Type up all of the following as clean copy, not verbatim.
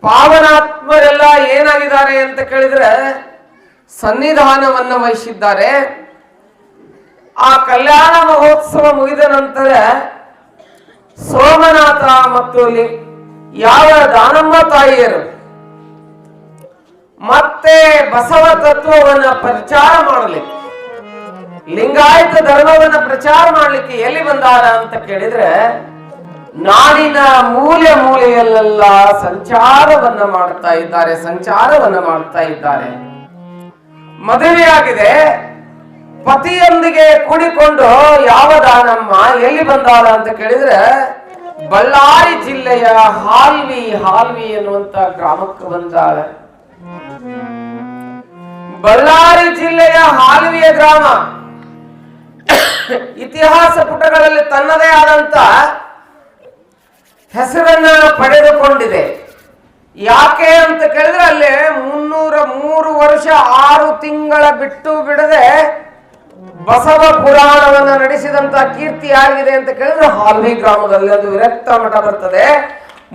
ಪಾವನಾತ್ಮರೆಲ್ಲ ಏನಾಗಿದ್ದಾರೆ ಅಂತ ಕೇಳಿದ್ರೆ ಸನ್ನಿಧಾನವನ್ನು ವಹಿಸಿದ್ದಾರೆ. ಆ ಕಲ್ಯಾಣ ಮಹೋತ್ಸವ ಮುಗಿದ ನಂತರ ಸೋಮನಾಥ ಮತ್ತು ಯಾವ ದಾನಮ್ಮ ತಾಯಿಯರು ಮತ್ತೆ ಬಸವ ತತ್ವವನ್ನು ಪ್ರಚಾರ ಮಾಡಲಿಕ್ಕೆ, ಲಿಂಗಾಯತ ಧರ್ಮವನ್ನು ಪ್ರಚಾರ ಮಾಡಲಿಕ್ಕೆ ಎಲ್ಲಿ ಬಂದಾರ ಅಂತ ಕೇಳಿದ್ರೆ ನಾಡಿನ ಮೂಲೆ ಮೂಲೆಯಲ್ಲೆಲ್ಲ ಸಂಚಾರವನ್ನ ಮಾಡ್ತಾ ಇದ್ದಾರೆ. ಮದುವೆಯಾಗಿದೆ, ಪತಿಯೊಂದಿಗೆ ಕೂಡಿಕೊಂಡು ಯಾವ ದಾನಮ್ಮ ಎಲ್ಲಿ ಬಂದಾಳ ಅಂತ ಕೇಳಿದ್ರೆ ಬಳ್ಳಾರಿ ಜಿಲ್ಲೆಯ ಹಾಲ್ವಿ ಎನ್ನುವಂತ ಗ್ರಾಮಕ್ಕೆ ಬಂದಾಳ. ಬಳ್ಳಾರಿ ಜಿಲ್ಲೆಯ ಹಾಲ್ವಿಯ ಗ್ರಾಮ ಇತಿಹಾಸ ಪುಟಗಳಲ್ಲಿ ತನ್ನದೇ ಆದಂತ ಹೆಸರನ್ನ ಪಡೆದುಕೊಂಡಿದೆ. ಯಾಕೆ ಅಂತ ಕೇಳಿದ್ರೆ ಅಲ್ಲಿ 303 ವರ್ಷ 6 ತಿಂಗಳ ಬಿಟ್ಟು ಬಿಡದೆ ಬಸವ ಪುರಾಣವನ್ನ ನಡೆಸಿದಂತ ಕೀರ್ತಿ ಆಗಿದೆ ಅಂತ ಕೇಳಿದ್ರೆ ಹಾಲ್ವಿ ಗ್ರಾಮದಲ್ಲಿ ಅದು ವಿರಕ್ತ ಮಠ ಬರ್ತದೆ.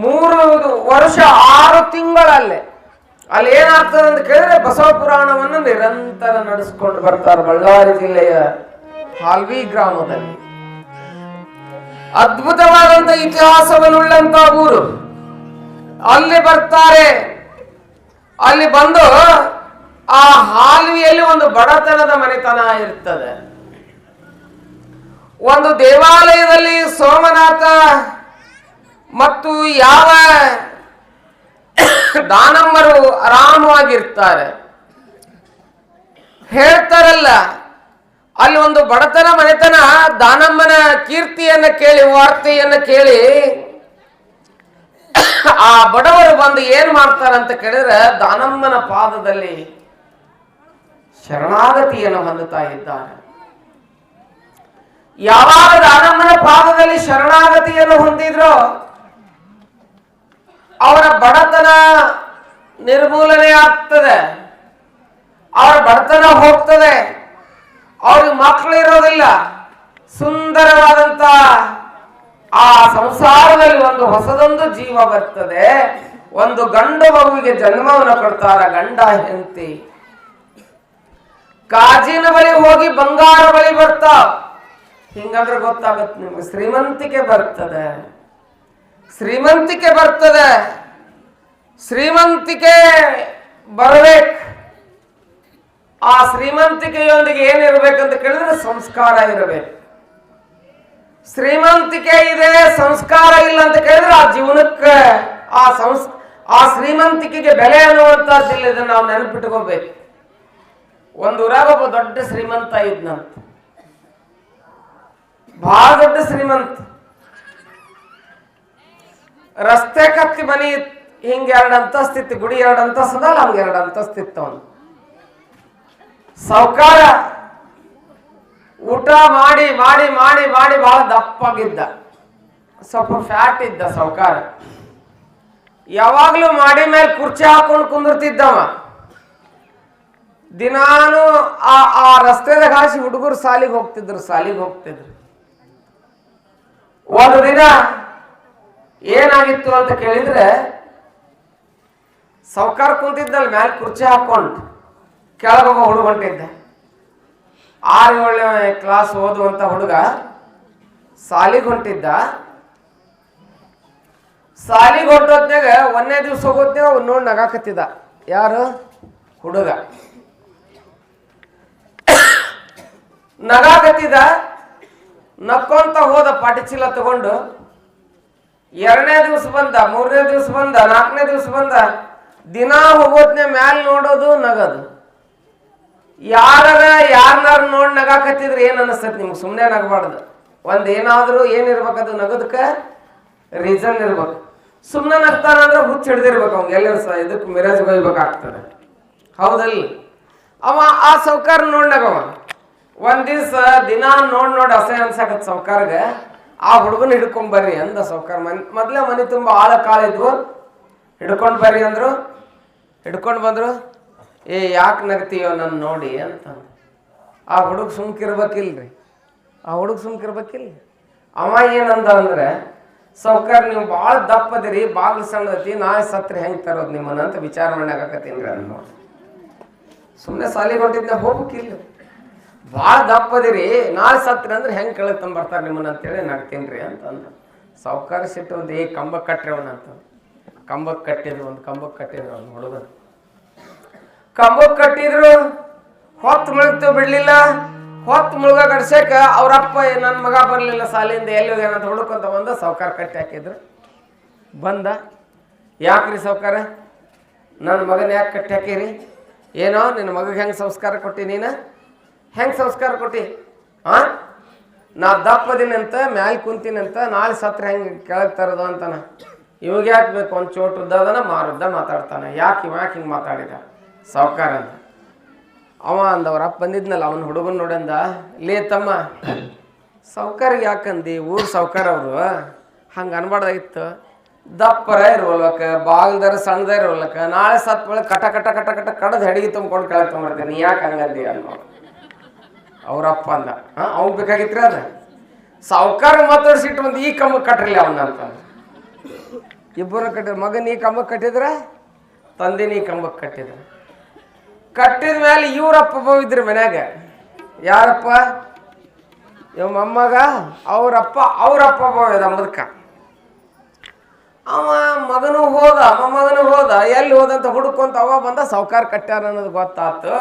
3 ವರ್ಷ 6 ತಿಂಗಳಲ್ಲಿ ಅಲ್ಲಿ ಏನಾಗ್ತದೆ ಅಂತ ಕೇಳಿದ್ರೆ ಬಸವ ಪುರಾಣವನ್ನು ನಿರಂತರ ನಡೆಸ್ಕೊಂಡು ಬರ್ತಾರೆ. ಬಳ್ಳಾರಿ ಜಿಲ್ಲೆಯ ಹಾಲ್ವಿ ಗ್ರಾಮದಲ್ಲಿ ಅದ್ಭುತವಾದಂತ ಇತಿಹಾಸವನ್ನುಳ್ಳಂತ ಊರು. ಅಲ್ಲಿ ಬರ್ತಾರೆ. ಅಲ್ಲಿ ಬಂದು ಆ ಹಾಲ್ವಿಯಲ್ಲಿ ಒಂದು ಬಡತನದ ಮನೆತನ ಇರ್ತದೆ. ಒಂದು ದೇವಾಲಯದಲ್ಲಿ ಸೋಮನಾಥ ಮತ್ತು ಯಾವ ದಾನಮ್ಮರು ಆರಾಮವಾಗಿರ್ತಾರೆ. ಹೇಳ್ತಾರಲ್ಲ, ಅಲ್ಲಿ ಒಂದು ಬಡತನ ಮನೆತನ ದಾನಮ್ಮನ ಕೀರ್ತಿಯನ್ನ ಕೇಳಿ, ವಾರ್ತೆಯನ್ನ ಕೇಳಿ ಆ ಬಡವರು ಬಂದು ಏನ್ ಮಾಡ್ತಾರಂತ ಕೇಳಿದ್ರೆ ದಾನಮ್ಮನ ಪಾದದಲ್ಲಿ ಶರಣಾಗತಿಯನ್ನು ಹೊಂದುತ್ತಾ ಇದ್ದಾರೆ. ಯಾವಾಗ ದಾನಮ್ಮನ ಪಾದದಲ್ಲಿ ಶರಣಾಗತಿಯನ್ನು ಹೊಂದಿದ್ರೋ ಅವರ ಬಡತನ ನಿರ್ಮೂಲನೆ ಆಗ್ತದೆ, ಅವರ ಬಡತನ ಹೋಗ್ತದೆ, ಅವ್ರಿಗೆ ಮಕ್ಕಳು ಇರೋದಿಲ್ಲ. ಸುಂದರವಾದಂತ ಆ ಸಂಸಾರದಲ್ಲಿ ಒಂದು ಹೊಸದೊಂದು ಜೀವ ಬರ್ತದೆ. ಒಂದು ಗಂಡು ಮಗುವಿಗೆ ಜನ್ಮವನ್ನು ಕೊಡ್ತಾರ ಗಂಡ ಹೆಂಡತಿ. ಕಾಜಿನ ಬಳಿ ಹೋಗಿ ಬಂಗಾರ ಬಳಿ ಬರ್ತಾವ. ಹಿಂಗಂದ್ರೆ ಗೊತ್ತಾಗತ್ತೆ ನಿಮ್ಗೆ, ಶ್ರೀಮಂತಿಕೆ ಬರ್ತದೆ. ಶ್ರೀಮಂತಿಕೆ ಬರಬೇಕು. ಆ ಶ್ರೀಮಂತಿಕೆಯೊಂದಿಗೆ ಏನಿರ್ಬೇಕಂತ ಕೇಳಿದ್ರೆ ಸಂಸ್ಕಾರ ಇರಬೇಕು. ಶ್ರೀಮಂತಿಕೆ ಇದೆ, ಸಂಸ್ಕಾರ ಇಲ್ಲ ಅಂತ ಕೇಳಿದ್ರೆ ಆ ಜೀವನಕ್ಕೆ ಆ ಶ್ರೀಮಂತಿಕೆಗೆ ಬೆಲೆ ಅನ್ನುವಂಥದ್ದಿಲ್ಲ. ಇದನ್ನ ನಾವು ನೆನಪಿಟ್ಕೋಬೇಕು. ಒಂದು ಊರಾಗ ಒಬ್ಬ ದೊಡ್ಡ ಶ್ರೀಮಂತ ಇದ್ನಂತ, ಬಹಳ ದೊಡ್ಡ ಶ್ರೀಮಂತ. ರಸ್ತೆ ಕತ್ತಿ ಮನಿ ಹಿಂಗ 2 ಅಂತಸ್ತಿತ್ತು, ಗುಡಿ 2 ಅಂತಸ್ತದಲ್ಲ, ಹಂಗ 2 ಅಂತಸ್ತಿತ್ತು. ಅವನು ಸಾವ್ಕಾರ, ಊಟ ಮಾಡಿ ಮಾಡಿ ಮಾಡಿ ಮಾಡಿ ಬಹಳ ದಪ್ಪಾಗಿದ್ದ, ಸ್ವಲ್ಪ ಫ್ಯಾಟ್ ಇದ್ದ ಸಾವ್ಕಾರ. ಯಾವಾಗ್ಲೂ ಮಾಡಿ ಮೇಲೆ ಕುರ್ಚಿ ಹಾಕೊಂಡು ಕುಂದಿರ್ತಿದ್ದವ. ದಿನಾನು ಆ ರಸ್ತೆದಾಗ ಹಾಸಿ ಹುಡುಗರು ಸಾಲಿಗೆ ಹೋಗ್ತಿದ್ರು. ಒಂದು ದಿನ ಏನಾಗಿತ್ತು ಅಂತ ಕೇಳಿದ್ರೆ, ಸಾವ್ಕಾರ ಕುಂತಿದ್ದಲ್ಲ ಮ್ಯಾಲೆ ಕುರ್ಚಿ ಹಾಕೊಂಡು, ಕೆಳಗೊಬ್ಬ ಹುಡುಗ ಹೊಂಟಿದ್ದ. 6-7ನೇ ಕ್ಲಾಸ್ ಓದುವಂತ ಹುಡುಗ ಸಾಲಿಗೆ ಹೊಂಟಿದ್ದ. ಸಾಲಿಗೆ ಹೊಂಟೋದ್ನಾಗ 1ನೇ ದಿವ್ಸ ಹೋಗೋದ್ನಾಗ ಅವ್ನು ನೋಡಿ ನಗಾಕತ್ತಿದ್ದ. ಯಾರು? ಹುಡುಗ ನಗಾಕತ್ತಿದ್ದ. ನಕ್ಕೊಂತ ಹೋದ ಪಾಟಿ ಚೀಲ ತಗೊಂಡು. 2ನೇ ದಿವ್ಸ ಬಂದ, 3ನೇ ದಿವ್ಸ ಬಂದ, 4ನೇ ದಿವ್ಸ ಬಂದ. ದಿನ ಹೋಗೋದ್ನೇ ಮ್ಯಾಲ್ ನೋಡೋದು, ನಗದು. ಯಾರನ್ನಾರು ನೋಡಿ ನಗಾಕತ್ತಿದ್ರೆ ಏನ್ ಅನಿಸ್ತೈತಿ ನಿಮ್ಗೆ? ಸುಮ್ಮನೆ ನಗಬಾರ್ದು. ಏನಾದ್ರೂ ಏನಿರ್ಬೇಕದು ನಗದಕ್ಕೆ ರೀಸನ್ ಇರ್ಬೇಕು. ಸುಮ್ಮನೆ ನಗ್ತಾನಂದ್ರೆ ಹುಚ್ಚ ಹಿಡ್ದಿರ್ಬೇಕು. ಅವ್ಗೆ ಎಲ್ಲರೂ ಇದಕ್ಕೆ ಮಿರಾಜ್ ಹೋಗ್ಬೇಕಾಗ್ತದೆ, ಹೌದಲ್ಲ? ಅವ ಆ ಸಾವ್ಕಾರ ನೋಡಿ ನಗವ. ಒಂದ್ ದಿವ್ಸ ದಿನ ನೋಡಿ ಅಸಹ್ಯ ಅನ್ಸಾಕತ್ ಸಾವ್ಕಾರ್ಗೆ. ಆ ಹುಡುಗನ ಹಿಡ್ಕೊಂಡ್ ಬರ್ರಿ ಅಂದ ಸಾವ್ಕಾರ. ಮೊದ್ಲೇ ಮನೆ ತುಂಬಾ ಆಳ ಕಾಳ ಇದ್ವು. ಹಿಡ್ಕೊಂಡ್ ಬರ್ರಿ ಅಂದ್ರು. ಹಿಡ್ಕೊಂಡ್ ಬಂದ್ರು. ಯಾಕೆ ನಗ್ತೀಯೋ ನನ್ನ ನೋಡಿ ಅಂತ. ಆ ಹುಡುಗ ಸುಮ್ಕಿರ್ಬೇಕಿಲ್ರಿ. ಅವ ಏನಂದ ಅಂದ್ರೆ, ಸಾವ್ಕಾರ ನೀವು ಭಾಳ ದಪ್ಪದಿರಿ, ಬಾಗಿಲು ಸಣ್ಣದತಿ, ನಾಳೆ ಸತ್ರ ಹೆಂಗೆ ತರೋದು ನಿಮ್ಮನ್ನ ಅಂತ ವಿಚಾರ ಮಾಡಾಕತ್ತೀನಿ ರೀ ಅನ್ನೋ. ಸುಮ್ಮನೆ ಸಾಲಿಗೆ ಹೊಂಟಿದ್ನ ಹೋಗ್ಬೇಕಿಲ್ಲ, ಭಾಳ ದಪ್ಪದಿರಿ, ನಾಳೆ ಸತ್ರ ಅಂದ್ರೆ ಹೆಂಗೆ ಕೆಳಗೆ ತಂಬರ್ತಾರೆ ನಿಮ್ಮನ್ನ ಅಂತೇಳಿ ನಗ್ತೀನಿ ರೀ ಅಂತಂದ. ಸಾವ್ಕಾರ ಸಿಟ್ಟು ಒಂದು ಕಂಬಕ್ಕೆ ಕಟ್ರಿ ಅವನಂತ. ಕಂಬಕ್ಕೆ ಕಟ್ಟಿದ್ರು, ಒಂದು ಕಂಬಕ್ಕೆ ಕಟ್ಟಿದ್ರು ಅವ್ನು ಹುಡುಗ. ಕಂಬಕ್ಕೆ ಕಟ್ಟಿದ್ರು, ಹೊತ್ತು ಮುಳುಗ್ತು ಬಿಡ್ಲಿಲ್ಲ. ಹೊತ್ತು ಮುಳುಗ ಗಡ್ಸಕ ಅವ್ರಪ್ಪ ನನ್ನ ಮಗ ಬರಲಿಲ್ಲ ಸಾಲಿಯಿಂದ, ಎಲ್ಲಿ ಹೋಗ್ಯಾನಂತ ಹುಡುಕೊಂತ ಬಂದ. ಸಾವ್ಕಾರ ಕಟ್ಟಿ ಹಾಕಿದ್ರು. ಬಂದ, ಯಾಕ್ರಿ ಸಾವ್ಕಾರ ನನ್ನ ಮಗನ ಯಾಕೆ ಕಟ್ಟಿ ಹಾಕಿರಿ? ಏನೋ ನಿನ್ನ ಮಗಗೆ ಹೆಂಗೆ ಸಂಸ್ಕಾರ ಕೊಟ್ಟಿ? ನೀನು ಹೆಂಗೆ ಸಂಸ್ಕಾರ ಕೊಟ್ಟಿ? ನಾ ದಪ್ಪದಿನಂತ ಮ್ಯಾಲೆ ಕುಂತೀನಂತ, ನಾಳೆ ಸತ್ರ ಹೆಂಗೆ ಕೆಳಗೆ ತರೋದು ಅಂತಾನ. ಇವಾಗ ಯಾಕೆ ಬೇಕು? ಒಂದು ಚೋಟ್ ಉದ್ದದನ ಮಾರುದ್ದ ಮಾತಾಡ್ತಾನೆ. ಯಾಕೆ ಹಿಂಗೆ ಮಾತಾಡಿದ ಸಾವ್ಕಾರ ಅಂತ. ಅವ ಅಂದವ್ರಪ್ಪ ಬಂದಿದ್ನಲ್ಲ, ಅವನ ಹುಡುಗನ ನೋಡಂದ, ಲೇ ತಮ್ಮ ಸಾವ್ಕಾರಿಗೆ ಯಾಕಂದು ಊರು ಸಾವ್ಕಾರ ಅವರು ಹಂಗೆ ಅನ್ಬಾರ್ದಾಗಿತ್ತು. ದಪ್ಪರ ಇರುವಲ್ವಕ್ಕ, ಬಾಗಿಲ್ದಾರ ಸಣ್ಣದ ಇರುವಲ್ಲಕ್ಕ, ನಾಳೆ ಸತ್ ಬೆಳಗ್ಗೆ ಕಟ ಕಟ ಕಟ ಕಟ ಕಡದು ಹೆಡಿಗೆ ತುಂಬ್ಕೊಂಡು ಕೆಳಗೆ ತೊಗೊಂಬರ್ತೀನಿ, ನೀ ಯಾಕೆ ಹಂಗಂದಿ ಅನ್ನೋ ಅವ್ರಪ್ಪ ಅಂದ. ಅವ್ನು ಬೇಕಾಗಿತ್ರಿ ಅದ. ಸಾವ್ಕಾರ ಮಾತಾಡ್ಸಿಟ್ಟು ಒಂದು ಈ ಕಂಬಕ್ಕೆ ಕಟ್ರಿಲ್ಲ ಅವನ್ನ ಅಂತ. ಇಬ್ಬರು ಕಟ್ಟಿದ್ರು. ಮಗನ ಈ ಕಂಬಕ್ಕೆ ಕಟ್ಟಿದ್ರ, ತಂದೆನ ಈ ಕಂಬಕ್ಕೆ ಕಟ್ಟಿದ್ರ. ಕಟ್ಟಿದ ಮೇಲೆ ಇವ್ರಪ್ಪ ಇದ್ರಿ ಮನ್ಯಾಗ. ಯಾರಪ್ಪ? ಇವ್ ಮೊಮ್ಮಗ ಅವ್ರಪ್ಪ ಇದ ಮುದಕ. ಅವ ಮಗನೂ ಹೋದ, ಮೊಮ್ಮಗನೂ ಹೋದ. ಎಲ್ಲಿ ಹೋದಂತ ಹುಡುಕೊಂತ ಅವ ಬಂದ. ಸಾವ್ಕಾರ ಕಟ್ಟ್ಯಾರ ಅನ್ನೋದು ಗೊತ್ತಾತು.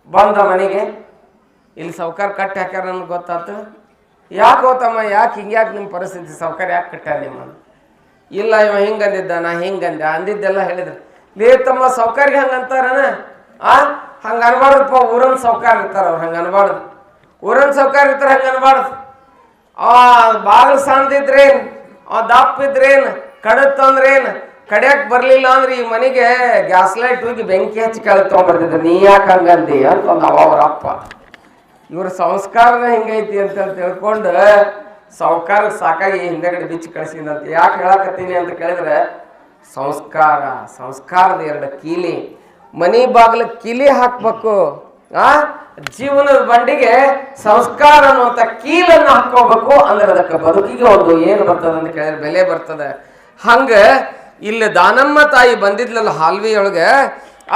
ಬಂದ ಮನೆಗೆ. ಇಲ್ಲಿ ಸಾವ್ಕಾರ ಕಟ್ಟಿ ಹಾಕ್ಯಾರ ಅನ್ನೋದು ಗೊತ್ತಾತು. ಯಾಕೆ ಹೋತಮ್ಮ, ಯಾಕೆ ಹಿಂಗ್ಯಾಕೆ ನಿಮ್ಮ ಪರಿಸ್ಥಿತಿ? ಸಾವ್ಕಾರ ಯಾಕೆ ಕಟ್ಟ್ಯಾರ ನಿಮ್ಮನ್ನು? ಇಲ್ಲ ಇವ ಹಿಂಗಂದಿದ್ದ, ನಾ ಹಿಂಗಂದೆ ಅಂದಿದ್ದೆಲ್ಲ ಹೇಳಿದ್ರು. ಲೇ ತಮ್ಮ ಸಾವ್ಕಾರಿಗೆ ಹಂಗೆ ಅಂತಾರನ? ಹಂಗೆ ಅನ್ಬಾರ್ದಪ್ಪ. ಊರನ್ ಸಾವ್ಕಾರ ಇರ್ತಾರ, ಅವ್ರು ಹಂಗೆ ಅನ್ಬಾರ್ದು. ಊರನ್ ಸಾವ್ಕಾರ ಇರ್ತಾರೆ, ಹಂಗೆ ಅನ್ಬಾರ್ದು. ಬಾಗಿಲು ಸಣ್ಣದಿದ್ರೇನು, ದಪ್ಪ ಇದ್ರೇನು, ಕಡತ್ತಂದ್ರೇನು, ಕಡಿಯಕ್ಕೆ ಬರಲಿಲ್ಲ ಅಂದ್ರೆ ಈ ಮನೆಗೆ ಗ್ಯಾಸ್ ಲೈಟ್ ಹೋಗಿ ಬೆಂಕಿ ಹಚ್ಚಿ ಕೆಳಗೆ ತೊಗೊಂಡ್ಬರ್ತಿದ್ರು. ನೀ ಯಾಕೆ ಹಂಗಂದಿ ಅಂತಂದ ಅವ್ರ ಅಪ್ಪ. ಇವ್ರ ಸಂಸ್ಕಾರನ ಹಿಂಗೈತಿ ಅಂತ ತಿಳ್ಕೊಂಡು ಸಾವ್ಕಾರಕ್ಕೆ ಸಾಕಾಗಿ ಹಿಂದೆಗಡೆ ಬಿಚ್ಚಿ ಕಳಿಸಿದಂತ. ಯಾಕೆ ಹೇಳಕತ್ತೀನಿ ಅಂತ ಕೇಳಿದ್ರೆ, ಸಂಸ್ಕಾರದ ಎರಡು ಕೀಲಿ. ಮನಿ ಬಾಗಿಲಕ್ಕೆ ಕೀಲಿ ಹಾಕ್ಬೇಕು. ಜೀವನದ ಬಂಡಿಗೆ ಸಂಸ್ಕಾರ ಅನ್ನುವಂಥ ಕೀಲನ್ನು ಹಾಕೋಬೇಕು. ಅಂದ್ರೆ ಅದಕ್ಕೆ ಬದುಕಿಗೆ ಒಂದು ಏನು ಬರ್ತದೆ ಅಂತ ಕೇಳಿದ್ರೆ ಬೆಲೆ ಬರ್ತದೆ. ಹಂಗ ಇಲ್ಲಿ ದಾನಮ್ಮ ತಾಯಿ ಬಂದಿದ್ಲಲ್ಲ ಹಾಲ್ವಿಯೊಳಗೆ,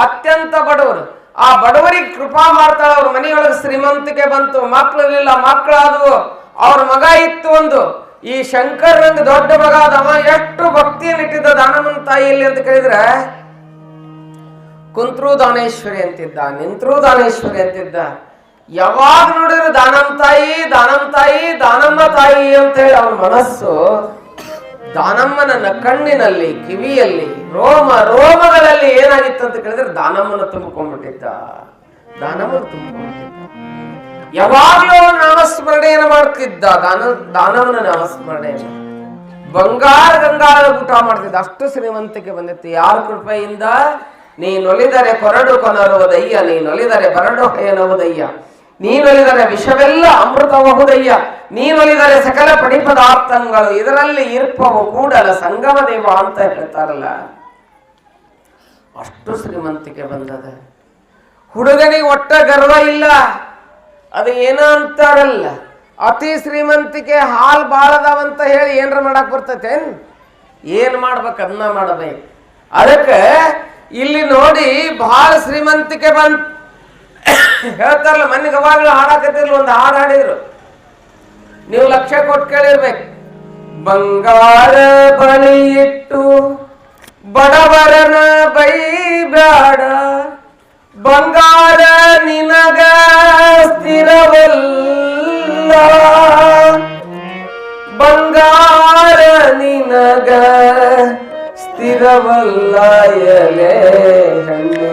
ಅತ್ಯಂತ ಬಡವರು. ಆ ಬಡವರಿಗೆ ಕೃಪಾ ಮಾಡ್ತಾಳ. ಅವ್ರ ಮನೆಯೊಳಗೆ ಶ್ರೀಮಂತಿಕೆ ಬಂತು, ಮಕ್ಕಳಿರಲಿಲ್ಲ, ಮಕ್ಕಳಾದವು. ಅವ್ರ ಮಗ ಇತ್ತು ಒಂದು. ಈ ಶಂಕರಂಗ ದೊಡ್ಡ ಮಗ ಅದವ. ಎಷ್ಟು ಭಕ್ತಿಯನ್ನು ಇಟ್ಟಿದ್ದ ದಾನಮ್ಮನ ತಾಯಿಯಲ್ಲಿ ಅಂತ ಕೇಳಿದ್ರೆ, ಕುಂತ್ರು ದಾನೇಶ್ವರಿ ಅಂತಿದ್ದ, ನಿಂತ್ರು ದಾನೇಶ್ವರಿ ಅಂತಿದ್ದ. ಯಾವಾಗ ನೋಡಿದ್ರು ದಾನಮ್ಮ ತಾಯಿ, ದಾನಮ್ಮ ತಾಯಿ, ದಾನಮ್ಮ ತಾಯಿ ಅಂತ ಹೇಳಿ ಅವನ ಮನಸ್ಸು ದಾನಮ್ಮನ ಕಣ್ಣಿನಲ್ಲಿ, ಕಿವಿಯಲ್ಲಿ, ರೋಮಗಳಲ್ಲಿ ಏನಾಗಿತ್ತು ಅಂತ ಕೇಳಿದ್ರೆ ದಾನಮ್ಮನ ತುಂಬಿಕೊಂಡ್ಬಿಟ್ಟಿದ್ದ. ಯಾವಾಗ್ಲೂ ನಾಮಸ್ಮರಣೆಯನ್ನು ಮಾಡ್ತಿದ್ದ. ದಾನವನ ನಾಮಸ್ಮರಣೆಯನ್ನು ಗಂಗಾಳ ಊಟ ಮಾಡ್ತಿದ್ದ. ಅಷ್ಟು ಶ್ರೀಮಂತಿಕೆ ಬಂದಿತ್ತು. ಯಾರ ಕೃಪೆಯಿಂದ? ನೀನೊಲಿದರೆ ಕೊರಡು ಕೊನರುವುದಯ್ಯ, ನೀನೊಲಿದರೆ ಬರಡು ಎನ್ನುವುದಯ್ಯ, ನೀನೊಲಿದರೆ ವಿಷವೆಲ್ಲ ಅಮೃತಬಹುದಯ್ಯ, ನೀನೊಲಿದರೆ ಸಕಲ ಪಡಿಪದಾರ್ಥಗಳು ಇದರಲ್ಲಿ ಇರ್ಪವು ಕೂಡಲ ಸಂಗಮ ದೇವ ಅಂತ ಹೇಳ್ತಾರಲ್ಲ. ಅಷ್ಟು ಶ್ರೀಮಂತಿಕೆ ಬಂದದ. ಹುಡುಗನಿಗೆ ಒಟ್ಟ ಗರ್ವ ಇಲ್ಲ. ಅದು ಏನೋ ಅಂತಾರಲ್ಲ, ಅತಿ ಶ್ರೀಮಂತಿಕೆ ಹಾಲ್ ಬಾಳದವಂತ ಹೇಳಿ ಏನ್ರ ಮಾಡಕ್ ಬರ್ತೈತೇನ್? ಏನ್ ಮಾಡ್ಬೇಕು ಅದನ್ನ ಮಾಡಬೇಕು. ಅದಕ್ಕೆ ಇಲ್ಲಿ ನೋಡಿ ಬಹಳ ಶ್ರೀಮಂತಿಕೆ ಬಂತ ಹೇಳ್ತಾರಲ್ಲ. ಮನೆಗೆ ಅವಾಗ್ಲೂ ಹಾಡಾಕತ್ತಿರ್ಲಿ, ಒಂದು ಹಾಡು ಹಾಡಿದ್ರು, ನೀವು ಲಕ್ಷ್ಯ ಕೊಟ್ಟು ಕೇಳಿರ್ಬೇಕು. ಬಂಗಾರ ಬಳಿ ಇಟ್ಟು ಬಡವರನ ಬೈಬ್ಯಾಡ, ಬಂಗಾರ ನಿನಗ ಸ್ಥಿರವಲ್ಲ, ಬಂಗಾರ ನಿನಗ ಸ್ಥಿರವಲ್ಲ ಎಲೆ ಹೆಣ್ಣೆ.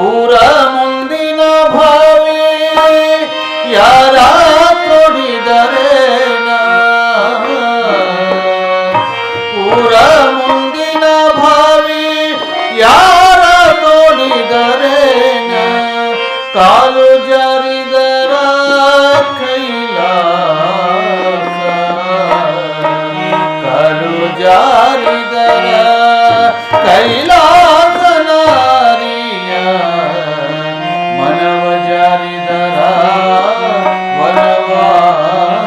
ಊರ ಮುಂದಿನ ಭಾವಿ ಯಾರ ತೊಡಿದರೇನ, ಊರ ಮುಂದಿನ ಭಾವಿ ಯಾರ ತೊಡಿದರೇನ, ಕಾಲು ಜಾರಿದರ ಕೈಲಾಸ, ಕಾಲು ಜಾರಿದರ ಕೈಲಾಸ ನಾರಿಯ, ಮನವ ಜಾರಿದರ ವನವಾಸ.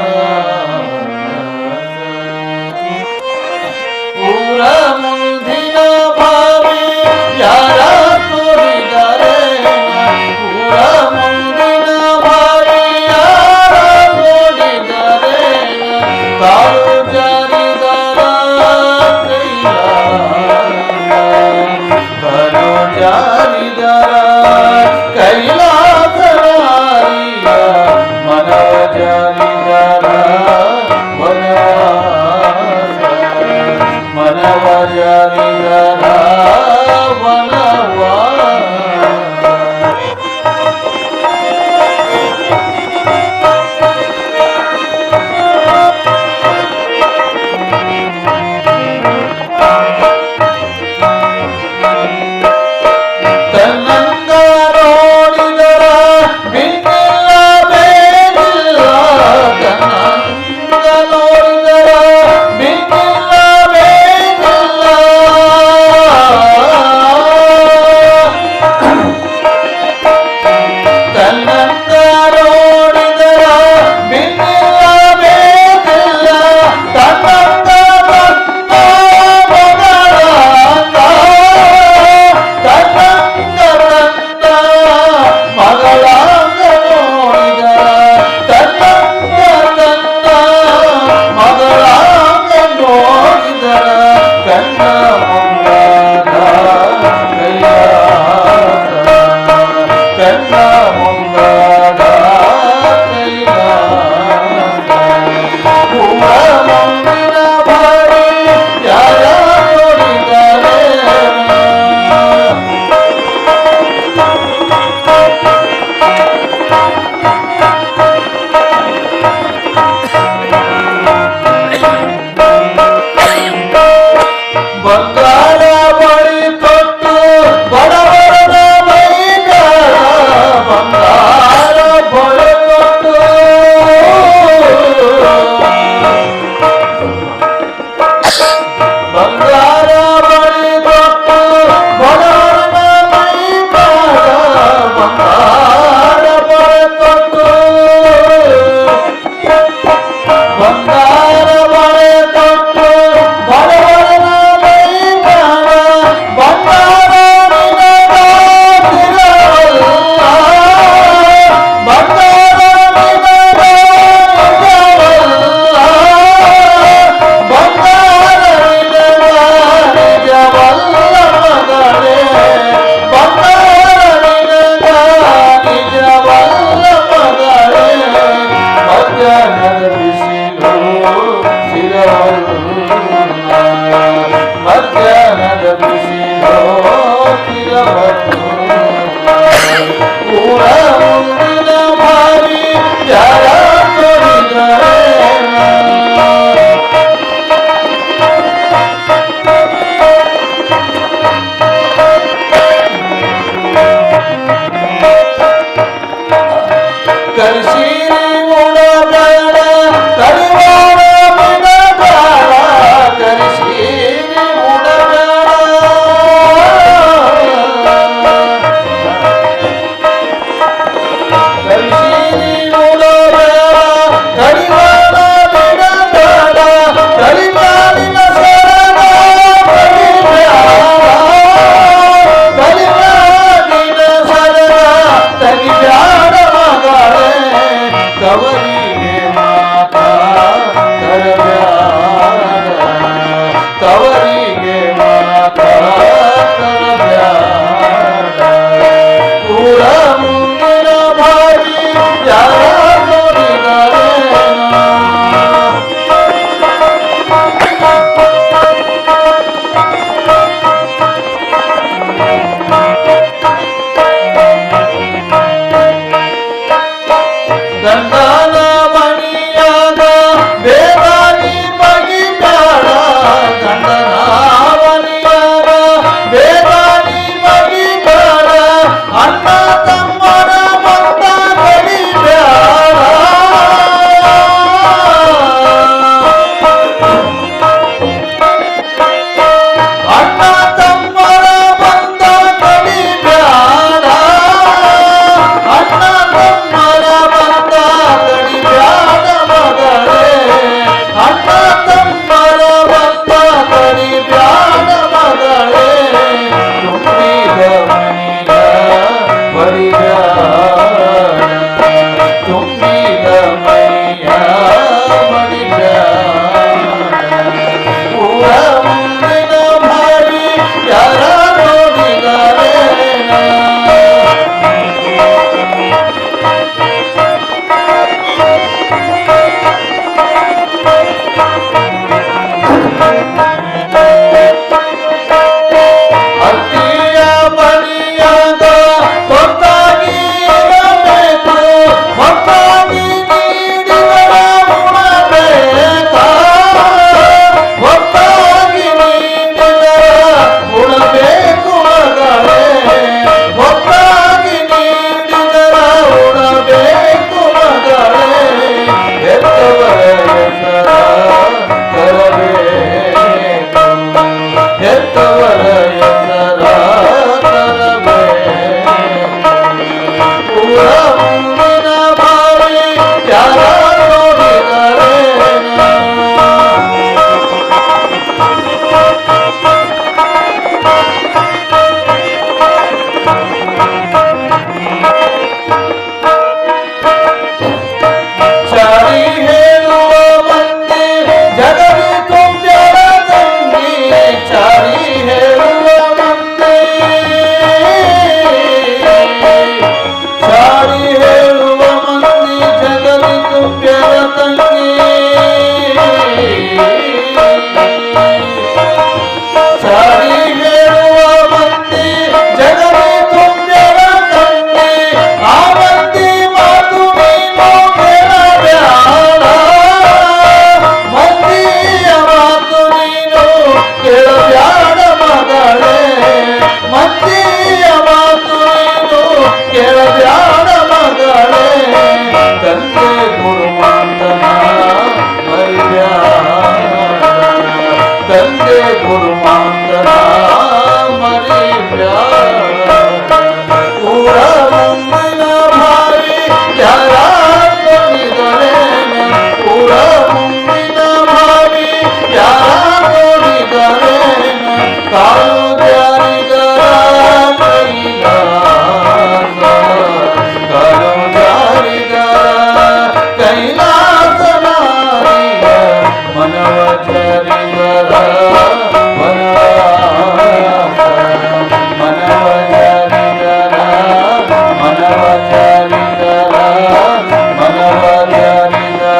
ಗುರುಮಾಂತರ ಮರಿಬ್ಯಾಡ ಊರ ಮುಂದಿನ ಭಾವಿ ಯಾರ ನೋಡಿದರೇನ ಊರ ಮುಂದಿನ ಭಾವಿ ಯಾರ ನೋಡಿದರೇನ ಕಾಲು ಜಾರಿದರ ಕೈಲಾಸ ಕಾಲು ಜಾರಿದರ ಕೈಲಾಸ ನಾರಿಯ ಮನವ ಜಾರಿದರ ವನವಾಸ ಮನವ ಜಾರಿದರ ಮನವ ಜಾರಿದರ ಮನವ ಜಾರಿದರ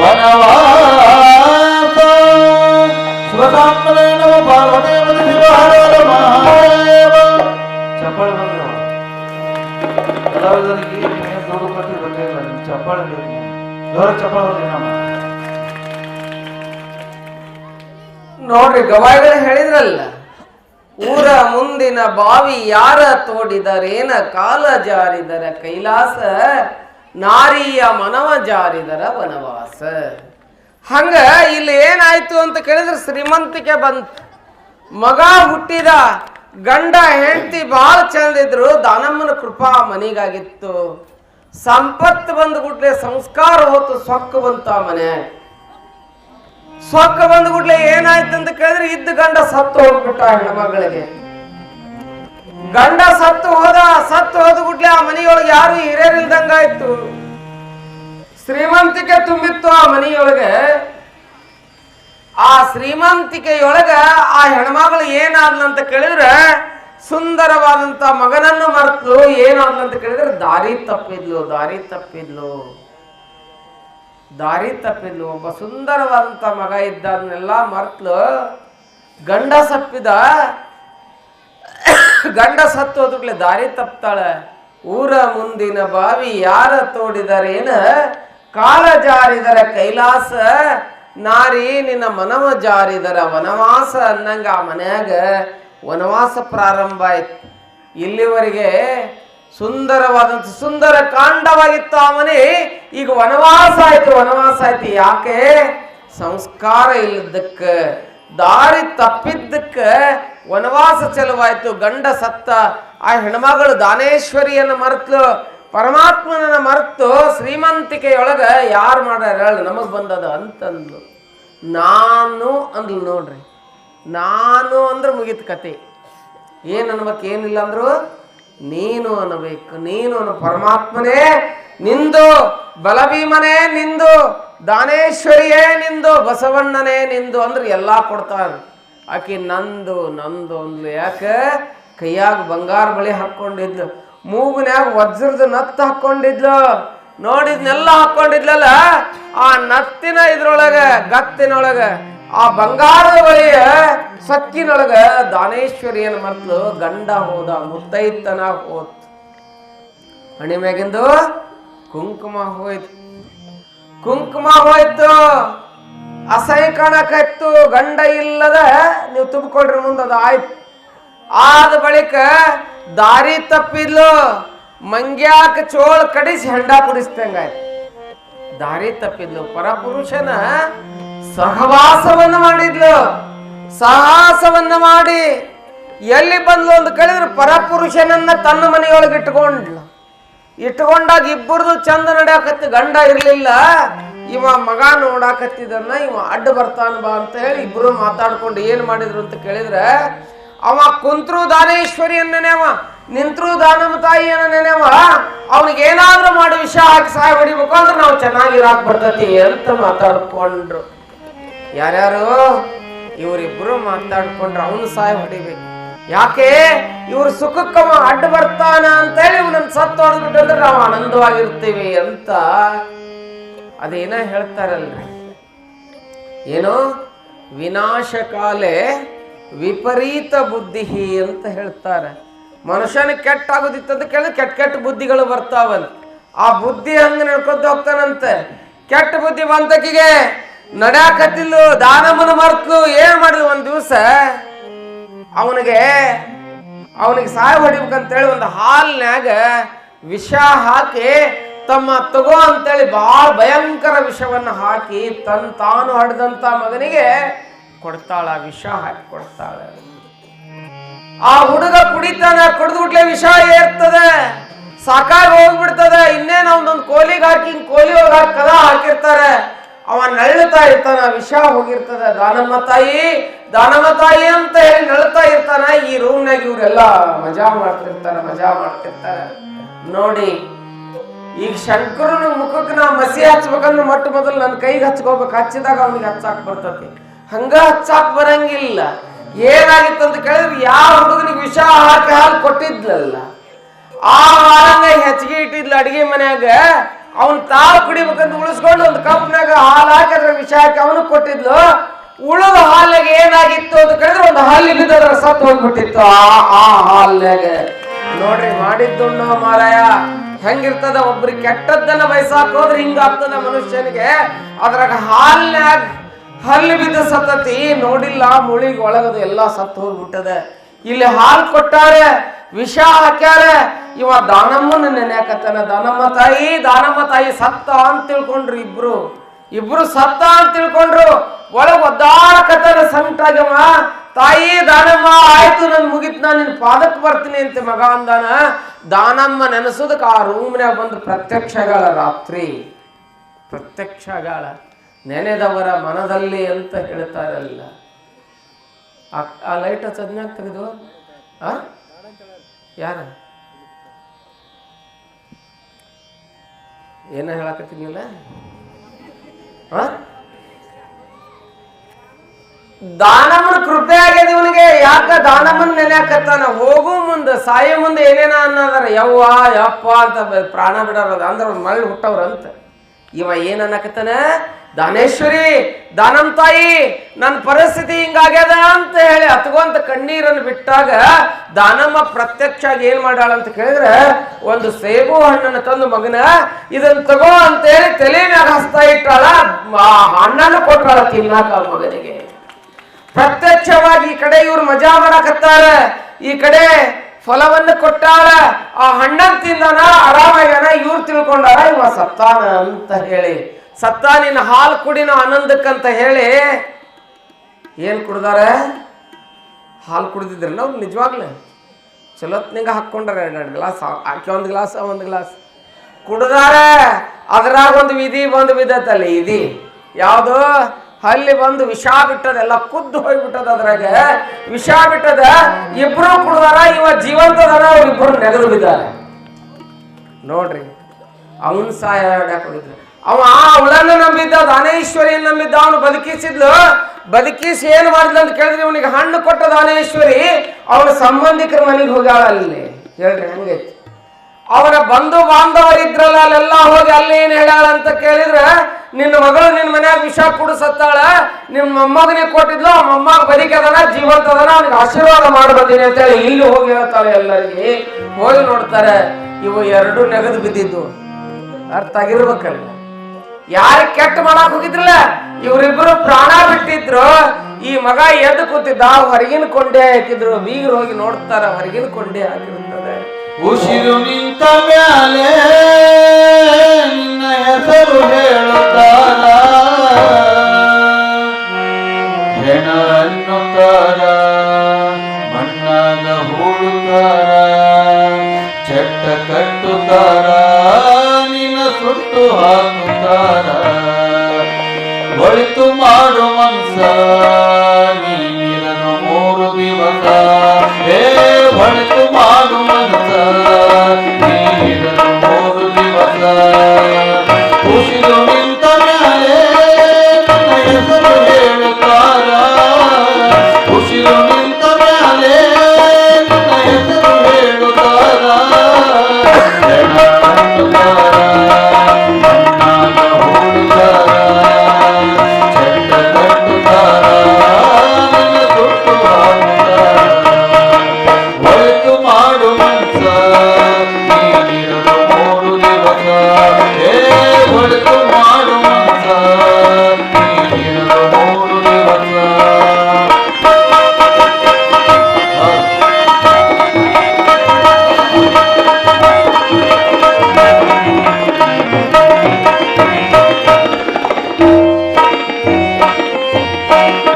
ವನವಾಸ ಶಿವಸಾಂಬರೇ ನಮ ಪಾರ್ವತೇ ಪತಿ ಶಿವ ಹರ ಹರ ಮಹಾದೇವ ಚಪ್ಪಾಳೆ ಬಂದ್ರೆ ಕಲಾವಿದರಿಗೆ ನೀವು ದುಡ್ಡು ಕೊಟ್ಟು ಬೇಕಾಗಿಲ್ಲ ನಿಮ್ಗೆ ಚಪ್ಪಾಳೆ ಬೇಕು ಜೋರ ಚಪ್ಪಾಳೆ ಬರ್ರಿ ನಮ್ಮ ನೋಡ್ರಿ ಗವಾಯಿಗಳು ಹೇಳಿದ್ರಲ್ಲ, ಊರ ಮುಂದಿನ ಬಾವಿ ಯಾರ ತೋಡಿದರೇನ ಕಾಲ ಜಾರಿದರ ಕೈಲಾಸ ನಾರಿಯ ಮನವ ಜಾರಿದರ ವನವಾಸ. ಹಂಗ ಇಲ್ಲಿ ಏನಾಯ್ತು ಅಂತ ಕೇಳಿದ್ರೆ ಶ್ರೀಮಂತಿಕೆ ಬಂತು, ಮಗ ಹುಟ್ಟಿದ, ಗಂಡ ಹೆಂಡತಿ ಬಹಳ ಚಂದ ಇದ್ರು, ದಾನಮ್ಮನ ಕೃಪಾ ಮನೆಗಾಗಿತ್ತು. ಸಂಪತ್ತು ಬಂದ್ಬಿಟ್ಲೆ ಸಂಸ್ಕಾರ ಹೋತು, ಸೊಕ್ಕ ಬಂತ ಮನೆ. ಸೊಕ್ಕ ಬಂದ್ಬಿಟ್ಲೆ ಏನಾಯ್ತು ಅಂತ ಕೇಳಿದ್ರೆ ಇದ್ದ ಗಂಡ ಸತ್ತು ಹೋಗ್ಬಿಟ್ಟ. ಹೆಣ್ಮಗಳಿಗೆ ಗಂಡ ಸತ್ತು ಹೋದ್ಬಿಟ್ಲೆ ಆ ಮನೆಯೊಳಗೆ ಯಾರು ಹಿರಿಯರಿಲ್ದಂಗಾಯ್ತು. ಶ್ರೀಮಂತಿಕೆ ತುಂಬಿತ್ತು ಆ ಮನೆಯೊಳಗೆ. ಆ ಶ್ರೀಮಂತಿಕೆಯೊಳಗ ಆ ಹೆಣ್ಮಗಳು ಏನಾದ್ಲಂತ ಕೇಳಿದ್ರೆ ಸುಂದರವಾದಂತ ಮಗನನ್ನು ಮರೆತು ಏನಾದ್ಲಂತ ಕೇಳಿದ್ರೆ ದಾರಿ ತಪ್ಪಿದ್ಲು. ಒಬ್ಬ ಸುಂದರವಾದಂತ ಮಗ ಇದ್ದನ್ನೆಲ್ಲ ಮರೆತ್ಲು. ಗಂಡ ಸತ್ತು ಹೋದ್ಬಿಟ್ಲೆ ದಾರಿ ತಪ್ತಾಳೆ. ಊರ ಮುಂದಿನ ಬಾವಿ ಯಾರ ತೋಡಿದರೇನ ಕಾಲ ಜಾರಿದರ ಕೈಲಾಸ ನಾರಿ ನಿನ್ನ ಮನವ ಜಾರಿದರ ವನವಾಸ ಅನ್ನಂಗ ಆ ಮನ್ಯಾಗ ವನವಾಸ ಪ್ರಾರಂಭ ಆಯ್ತು. ಇಲ್ಲಿವರೆಗೆ ಸುಂದರವಾದಂತ ಸುಂದರ ಕಾಂಡವಾಗಿತ್ತು ಆ ಮನೆ, ಈಗ ವನವಾಸ ಆಯ್ತು. ಯಾಕೆ? ಸಂಸ್ಕಾರ ಇಲ್ಲದಕ್ಕ, ದಾರಿ ತಪ್ಪಿದ್ದಕ್ಕ ವನವಾಸ ಚಲುವಾಯ್ತು. ಗಂಡ ಸತ್ತ, ಆ ಹೆಣ್ಮಗಳು ದಾನೇಶ್ವರಿಯನ್ನು ಮರೆತು ಪರಮಾತ್ಮನನ್ನ ಮರೆತು ಶ್ರೀಮಂತಿಕೆಯೊಳಗ ಯಾರು ಮಾಡ್ಯಾರ ನಮಗ್ ಬಂದದ ಅಂತಂದ್ಲು. ನಾನು ಅಂದ್ಲು. ನೋಡ್ರಿ, ನಾನು ಅಂದ್ರೆ ಮುಗಿತ ಕತೆ. ಏನ್ ಅನ್ಬೇಕು? ಏನಿಲ್ಲ ಅಂದ್ರು ನೀನು ಅನ್ನಬೇಕು. ನೀನು ಅನ್ನ ಪರಮಾತ್ಮನೇ ನಿಂದು, ಬಲಭೀಮನೇ ನಿಂದು, ದಾನೇಶ್ವರಿಯೇ ನಿಂದು, ಬಸವಣ್ಣನೇ ನಿಂದು ಅಂದ್ರೆ ಎಲ್ಲಾ ಕೊಡ್ತಾರ. ಆಕಿ ನಂದು ಅಂದ್ಲು. ಯಾಕೆ? ಕೈಯಾಗ ಬಂಗಾರ ಬಳಿ ಹಾಕೊಂಡಿದ್ಲು, ಮೂಗಿನ್ಯಾಗ ವಜ್ರದ ನತ್ತು ಹಾಕೊಂಡಿದ್ಲು, ನೋಡಿದ್ನೆಲ್ಲ ಹಾಕೊಂಡಿದ್ಲಲ್ಲ. ಆ ನತ್ತಿನ ಇದ್ರೊಳಗ ಗತ್ತಿನೊಳಗ ಆ ಬಂಗಾರದ ಬಳಿಯ ಸಕ್ಕಿನೊಳಗ ದಾನೇಶ್ವರಿಯನ್ನು ಮರ್ತು ಗಂಡ ಹೋದ, ಮುತ್ತೈತನ ಹೋತ್. ಹಣಿ ಮ್ಯಾಗಿಂದು ಕುಂಕುಮ ಹೋಯ್ತು. ಅಸಹ್ಯ ಕಾಣಕತ್ತು. ಗಂಡ ಇಲ್ಲದ ನೀವು ತುಂಬಿಕೊಂಡ್ರಿ ಮುಂದದ ಆಯ್ತು. ಆದ ಬಳಿಕ ದಾರಿ ತಪ್ಪಿದ್ಲು. ಮಂಗ್ಯಾಕ ಚೋಳ ಕಡಿಸಿ ಹೆಂಡ ಕುಡಿಸ್ತಂಗಾಯ್ತು. ದಾರಿ ತಪ್ಪಿದ್ಲು. ಪರಪುರುಷನ ಸಹವಾಸವನ್ನ ಮಾಡಿದ್ಲು. ಸಾಹಸವನ್ನ ಮಾಡಿ ಎಲ್ಲಿ ಬಂದ್ಲು ಅಂತ ಕೇಳಿದ್ರೆ ಪರಪುರುಷನನ್ನ ತನ್ನ ಮನೆಯೊಳಗೆ ಇಟ್ಕೊಂಡಾಗ ಇಬ್ಬರದು ಚಂದ ನಡ್ಯಾಕತ್ತಿ. ಗಂಡ ಇರ್ಲಿಲ್ಲ, ಇವ ಮಗ ನೋಡಾಕತ್ತಿದನ್ನ ಇವ ಅಡ್ಡ ಬರ್ತಾನ ಬಾ ಅಂತ ಹೇಳಿ ಇಬ್ರು ಮಾತಾಡ್ಕೊಂಡು ಏನ್ ಮಾಡಿದ್ರು ಅಂತ ಕೇಳಿದ್ರೆ, ಅವ ಕುಂತ್ರು ದಾನೇಶ್ವರಿಯನ್ನ ನೆನೆವ, ನಿಂತ್ರು ದಾನಮ್ಮ ತಾಯಿಯನ್ನ ನೆನೆವ. ಅವನಿಗೆ ಏನಾದ್ರೂ ಮಾಡಿ ವಿಷ ಹಾಕಿ ಸಹಾಯ ಹೊಡಿಬೇಕು ಅಂದ್ರೆ ನಾವು ಚೆನ್ನಾಗಿರಾಕ್ ಬರ್ತತಿ ಅಂತ ಮಾತಾಡ್ಕೊಂಡ್ರು. ಯಾರ್ಯಾರು? ಇವರಿಬ್ರು ಮಾತಾಡ್ಕೊಂಡ್ರು ಅವನು ಸಹಾಯ ಹೊಡಿಬೇಕು. ಯಾಕೆ? ಇವ್ರು ಸುಖಕ್ಕವ ಅಡ್ಡ ಬರ್ತಾನ ಅಂತ ಹೇಳಿ ಇವನನ್ನ ಸತ್ತು ಹೊಡೆದ್ಬಿಟ್ಟಂದ್ರೆ ನಾವು ಆನಂದವಾಗಿರ್ತೀವಿ ಅಂತ ಅದೇನ ಹೇಳ್ತಾರಲ್ರಿ, ಏನೋ ವಿನಾಶ ಕಾಲೇ ವಿಪರೀತ ಬುದ್ಧಿ ಅಂತ ಹೇಳ್ತಾರೆ. ಮನುಷ್ಯನ ಕೆಟ್ಟ ಆಗೋದಿತ್ತಂತ ಕೇಳಿದ್ರೆ ಕೆಟ್ಟ ಬುದ್ಧಿಗಳು ಬರ್ತಾವಂತ. ಆ ಬುದ್ಧಿ ಹಂಗ ನಡ್ಕೊಂತ ಹೋಗ್ತಾನಂತೆ. ಕೆಟ್ಟ ಬುದ್ಧಿ ಬಂತಕಿಗೆ ನಡ್ಯಾಕತ್ತಿಲ್ಲು, ದಾನಮ್ಮನ ಮರ್ತು ಏನ್ ಮಾಡಿದ್ಲು? ಒಂದ್ ದಿವಸ ಅವನಿಗೆ ಸಹಾಯ ಹೊಡಿಬೇಕಂತೇಳಿ ಒಂದು ಹಾಲ್ನ್ಯಾಗ ವಿಷ ಹಾಕಿ ತಮ್ಮ ತಗೋ ಅಂತೇಳಿ ಬಹಳ ಭಯಂಕರ ವಿಷವನ್ನ ಹಾಕಿ ತಾನು ಹಡ್ದಂತ ಮಗನಿಗೆ ಕೊಡ್ತಾಳ, ವಿಷ ಹಾಕಿ ಕೊಡ್ತಾಳ. ಆ ಹುಡುಗ ಕುಡಿತಾನ, ಕುಡಿದ್ಬಿಟ್ಲೆ ವಿಷ ಏರ್ತದೆ, ಸಾಕಾಗಿ ಹೋಗ್ಬಿಡ್ತದೆ. ಇನ್ನೇನು ಅವನೊಂದು ಕೋಲಿಗೆ ಹಾಕಿ ಕೋಲಿ ಹೋಗಿ ಕದ ಹಾಕಿರ್ತಾರೆ, ಅವ ನಳ್ಳುತ್ತಾ ಇರ್ತಾನ, ವಿಷ ಹೋಗಿರ್ತದೆ. ದಾನಮ್ಮ ತಾಯಿ ಅಂತ ಹೇಳಿ ನಳ್ತಾ ಇರ್ತಾನ. ಈ ರೂಮ್ನಾಗ ಇವ್ರೆಲ್ಲ ಮಜಾ ಮಾಡ್ತಿರ್ತಾರೆ. ನೋಡಿ, ಈಗ ಶಂಕರನ ಮುಖಕ್ಕೆ ನಾ ಮಸಿ ಹಚ್ಬೇಕಂದ್ರೆ ಮೊಟ್ಟ ಮೊದಲು ನನ್ನ ಕೈಗೆ ಹಚ್ಕೋಬೇಕು. ಹಚ್ಚಿದಾಗ ಅವನಿಗೆ ಹಚ್ಚಾಕ್ ಬರ್ತತಿ, ಹಂಗ ಹಚ್ಚಾಕ್ ಬರಂಗಿಲ್ಲ. ಏನಾಗಿತ್ತು ಅಂತ ಕೇಳಿದ್ರೆ, ಯಾವ ಹುಡುಗನಿಗೆ ವಿಷ ಹಾಕಿ ಹಾಲು ಕೊಟ್ಟಿದ್ಲಲ್ಲ, ಆ ಹಾಲನ್ನ ಹೆಚ್ಚಿಗೆ ಇಟ್ಟಿದ್ಲ ಅಡಿಗೆ ಮನ್ಯಾಗ. ಅವನ್ ತಾವು ಕುಡಿಬೇಕಂತ ಉಳಿಸ್ಕೊಂಡು ಒಂದು ಕಪ್ನಾಗ ಹಾಲು ಹಾಕಿ ಅದ್ರ ವಿಷ ಹಾಕಿ ಅವನು ಕೊಟ್ಟಿದ್ಲು. ಉಳಿದ ಹಾಲಿನಾಗ ಏನಾಗಿತ್ತು ಅಂತ ಕೇಳಿದ್ರೆ, ಒಂದು ಹಾಲಿ ಬಿದ್ದದ್ರ ಸತ್ತು ಹೋಗ್ಬಿಟ್ಟಿತ್ತು ಆ ಹಾಲ್ನಾಗ. ನೋಡ್ರಿ, ಮಾಡಿದ್ದುಣ್ಣೋ ಮಾರಾಯ ಹೆಂಗಿರ್ತದ. ಒಬ್ರಿಗೆ ಕೆಟ್ಟದ್ದನ್ನ ಬಯಸಾಕ್ ಹೋದ್ರೆ ಹಿಂಗಾಗ್ತದ ಮನುಷ್ಯನಿಗೆ. ಅದ್ರಾಗ ಹಾಲ್ನಾಗ ಹಲ್ಲು ಬಿದ್ದ ಸತ್ತತಿ, ನೋಡಿಲ್ಲ ಮುಳಿಗೆ ಒಳಗದು ಎಲ್ಲ ಸತ್ತು ಹೋಗ್ಬಿಟ್ಟದ. ಇಲ್ಲಿ ಹಾಲು ಕೊಟ್ಟಾರೆ, ವಿಷ ಹಾಕ್ಯಾರ. ಇವ ದಾನಮ್ಮನ ನೆನ್ಯಾಕತ್ತಾನ. ದಾನಮ್ಮ ತಾಯಿ ಸತ್ತ ಅಂತ ತಿಳ್ಕೊಂಡ್ರು. ಇಬ್ರು ಸತ್ತ ಅಂತ ತಿಳ್ಕೊಂಡ್ರು. ಒಳಗ್ ಒದ್ದಾಡಕತ್ತಾನ ಸಂಕಟಾಗವ. ತಾಯಿ ದಾನಮ್ಮ, ಆಯ್ತು ನನ್ ಮುಗಿತ್, ನಾನು ನಿನ್ ಪಾದಕ್ಕೆ ಬರ್ತೀನಿ ಅಂತ ಮಗ ಅಂದಾನ. ದಾನಮ್ಮ ನೆನೆಸೋದಕ್ಕೆ ಆ ರೂಮ್ನ್ಯಾಗ ಬಂದು ಪ್ರತ್ಯಕ್ಷಗಳ ರಾತ್ರಿ ನೆನೆದವರ ಮನದಲ್ಲಿ ಅಂತ ಹೇಳ್ತಾರಲ್ಲ. ಆ ಲೈಟ್ ಹಚ್ಚದ್ನಾಗ ತೆಗೆದು ಯಾರ ಏನ ಹೇಳಕತ್ತೀನಿಲ್ಲ. ದಾನಮ್ಮನ ಕೃಪೆ ಆಗ್ಯದ ಇವನಿಗೆ. ಯಾಕ ದಾನಮ್ಮನ ನೆನ್ಯಾಕತ್ತಾನ. ಹೋಗು ಮುಂದೆ ಸಾಯೋ ಮುಂದೆ ಏನೇನ ಅನ್ನದಾರ, ಯವ್ವ ಯಪ್ಪ ಅಂತ ಪ್ರಾಣ ಬಿಡಾರದ ಅಂದ್ರೆ ಅವ್ರ ಮಳ್ಳಿ ಹುಟ್ಟವ್ರಂತ. ಇವ ಏನ್ ಅನ್ನಕತ್ತಾನ, ದಾನೇಶ್ವರಿ, ದಾನಮ್ಮ ತಾಯಿ, ನನ್ನ ಪರಿಸ್ಥಿತಿ ಹಿಂಗಾಗ್ಯದ ಅಂತ ಹೇಳಿ ಹತ್ಕೊಂತ ಕಣ್ಣೀರನ್ನು ಬಿಟ್ಟಾಗ ದಾನಮ್ಮ ಪ್ರತ್ಯಕ್ಷ ಏನ್ ಮಾಡ್ಯಾಳ ಅಂತ ಕೇಳಿದ್ರೆ, ಒಂದು ಸೇಬು ಹಣ್ಣನ್ನು ತಂದು ಮಗನ ಇದನ್ನ ತಗೋ ಅಂತ ಹೇಳಿ ತಲೆ ಮ್ಯಾಗ ಹಸ್ತಾ ಇಟ್ಟಾಳ. ಆ ಹಣ್ಣನ್ನು ಕೊಟ್ಟಾಳ ತಿನ್ನಾಕ ಮಗನಿಗೆ. ಪ್ರತ್ಯಕ್ಷವಾಗಿ ಈ ಕಡೆ ಇವ್ರು ಮಜಾ ಮಾಡಕತ್ತಾರ, ಈ ಕಡೆ ಫಲವನ್ನು ಕೊಟ್ಟಾಳ. ಆ ಹಣ್ಣನ್ ತಿಂದಾನ, ಆರಾಮಾಗ್ಯಾನ. ಇವ್ರು ತಿಳ್ಕೊಂಡಾರ ಇವ ಸತ್ತಾನ ಅಂತ ಹೇಳಿ. ಸತ್ತ ನಿನ್ನ ಹಾಲು ಕುಡಿನ ಆನಂದಕ್ಕಂತ ಹೇಳಿ ಏನ್ ಕುಡ್ದಾರ, ಹಾಲು ಕುಡ್ದಿದ್ರಲ್ಲ ಅವ್ರು ನಿಜವಾಗ್ಲೇ ಚಲೋತ್ನಿಂಗ ಹಾಕೊಂಡ್ರ. 2 ಗ್ಲಾಸ್ ಆಕೆ, ಒಂದು ಗ್ಲಾಸ್ ಕುಡ್ದಾರ. ಅದ್ರಾಗ ಒಂದು ವಿಧಿ ಬಂದು ಬಿದ್ದತ್ತಲ್ಲಿ. ಇದಿ ಯಾವುದು, ಅಲ್ಲಿ ಬಂದು ವಿಷ ಬಿಟ್ಟದ, ಎಲ್ಲ ಕುದ್ದು ಹೋಗ್ಬಿಟ್ಟದ. ಅದ್ರಾಗ ವಿಷ ಬಿಟ್ಟದ. ಇಬ್ರು ಕುಡ್ದಾರ. ಇವ ಜೀವಂತದನ, ಅವ್ರಿಬ್ರು ನೆಗೆದು ಬಿದ್ದಾರೆ. ನೋಡ್ರಿ, ಅವನ್ ಸಹಾಯ ಹೋಗಿದ್ರು. ಅವ ಅವಳನ್ನ ನಂಬಿದ್ದ, ದಾನೇಶ್ವರಿಯನ್ನು ನಂಬಿದ್ದ. ಅವನು ಬದುಕಿಸಿ ಏನ್ ಮಾಡಿದ್ಲ ಅಂತ ಕೇಳಿದ್ರೆ, ಇವನಿಗೆ ಹಣ್ಣು ಕೊಟ್ಟ ದಾನೇಶ್ವರಿ ಅವನ ಸಂಬಂಧಿಕರ ಮನೆಗೆ ಹೋಗ್ಯಾಳ. ಅಲ್ಲಿ ಹೇಳ್ರಿ ಹಂಗೈತಿ. ಅವರ ಬಂಧು ಬಾಂಧವರಿದ್ರಲ್ಲ, ಅಲ್ಲೆಲ್ಲ ಹೋಗಿ ಅಲ್ಲಿ ಏನ್ ಹೇಳ್ಯಾಳ ಅಂತ ಕೇಳಿದ್ರೆ, ನಿನ್ನ ಮಗಳು ನಿನ್ನ ಮನ್ಯಾಗ ವಿಷ ಕುಡಿಸತ್ತಾಳ, ನಿಮ್ಮ ಮೊಮ್ಮಗನಿಗೆ ಕೊಟ್ಟಿದ್ಲು, ಆ ಮೊಮ್ಮಗ ಬದುಕದನ, ಜೀವಂತದನ, ಅವನಿಗೆ ಆಶೀರ್ವಾದ ಮಾಡಿ ಬಂದೀನಿ ಅಂತ ಹೇಳಿ ಇಲ್ಲಿ ಹೋಗಿ ಹೇಳ್ತಾಳೆ. ಎಲ್ಲರಿಗೆ ಹೋಗಿ ನೋಡ್ತಾರೆ, ಇವು 2 ನೆಗೆದು ಬಿದ್ದಿದ್ದು. ಅರ್ಥ ಆಗಿರ್ಬೇಕಲ್ಲ. ಯಾರು ಕೆಟ್ಟ ಮಾಡಕ್ ಹೋಗಿದ್ರಲ್ಲ, ಇವರಿಬ್ರು ಪ್ರಾಣ ಬಿಟ್ಟಿದ್ರು. ಈ ಮಗ ಎದ್ದು ಕೂತಿದ್ದ, ಹೊರಗಿನ ಕೊಂಡೆ ಹಾಕಿದ್ರು. ಬೀಗರು ಹೋಗಿ ನೋಡ್ತಾರ, ಹೊರಗಿನ ಕೊಂಡೆ ಹಾಕಿರುತ್ತದೆ. ಉಸಿರು ನಿಂತ ಮ್ಯಾಲೆ ನಿನ್ನ ಹೆಸರು ಹೇಳುತ್ತಾರ, ಹೆಣ ಅನ್ನುತ್ತಾರ, ಮಣ್ಣಾಗ ಹೂಡುತ್ತಾರ, ಚಟ್ಟ ಕಟ್ಟುತ್ತಾರ, ನಿನ್ನ ಸುಟ್ಟು ಹಾಕುತ್ತಾರ. ಒಳಿತು ಮಾಡು ಮನ್ಸ ನೀನಿರನು 3 ದಿವಸ. ಒಳಿತು ಮಾಡು ಮನ್ಸ ನೀನಿರನು 3 ದಿವಸ. ಉಸಿರು ನಿಂತ ಮ್ಯಾಲೆ ನನ್ನ ಹೆಸರು ಹೇಳುತ್ತಾರ, ಉಸಿರು ನಿಂತ ಮ್ಯಾಲೆ ನನ್ನ ಹೆಸರು ಹೇಳುತ್ತಾರ.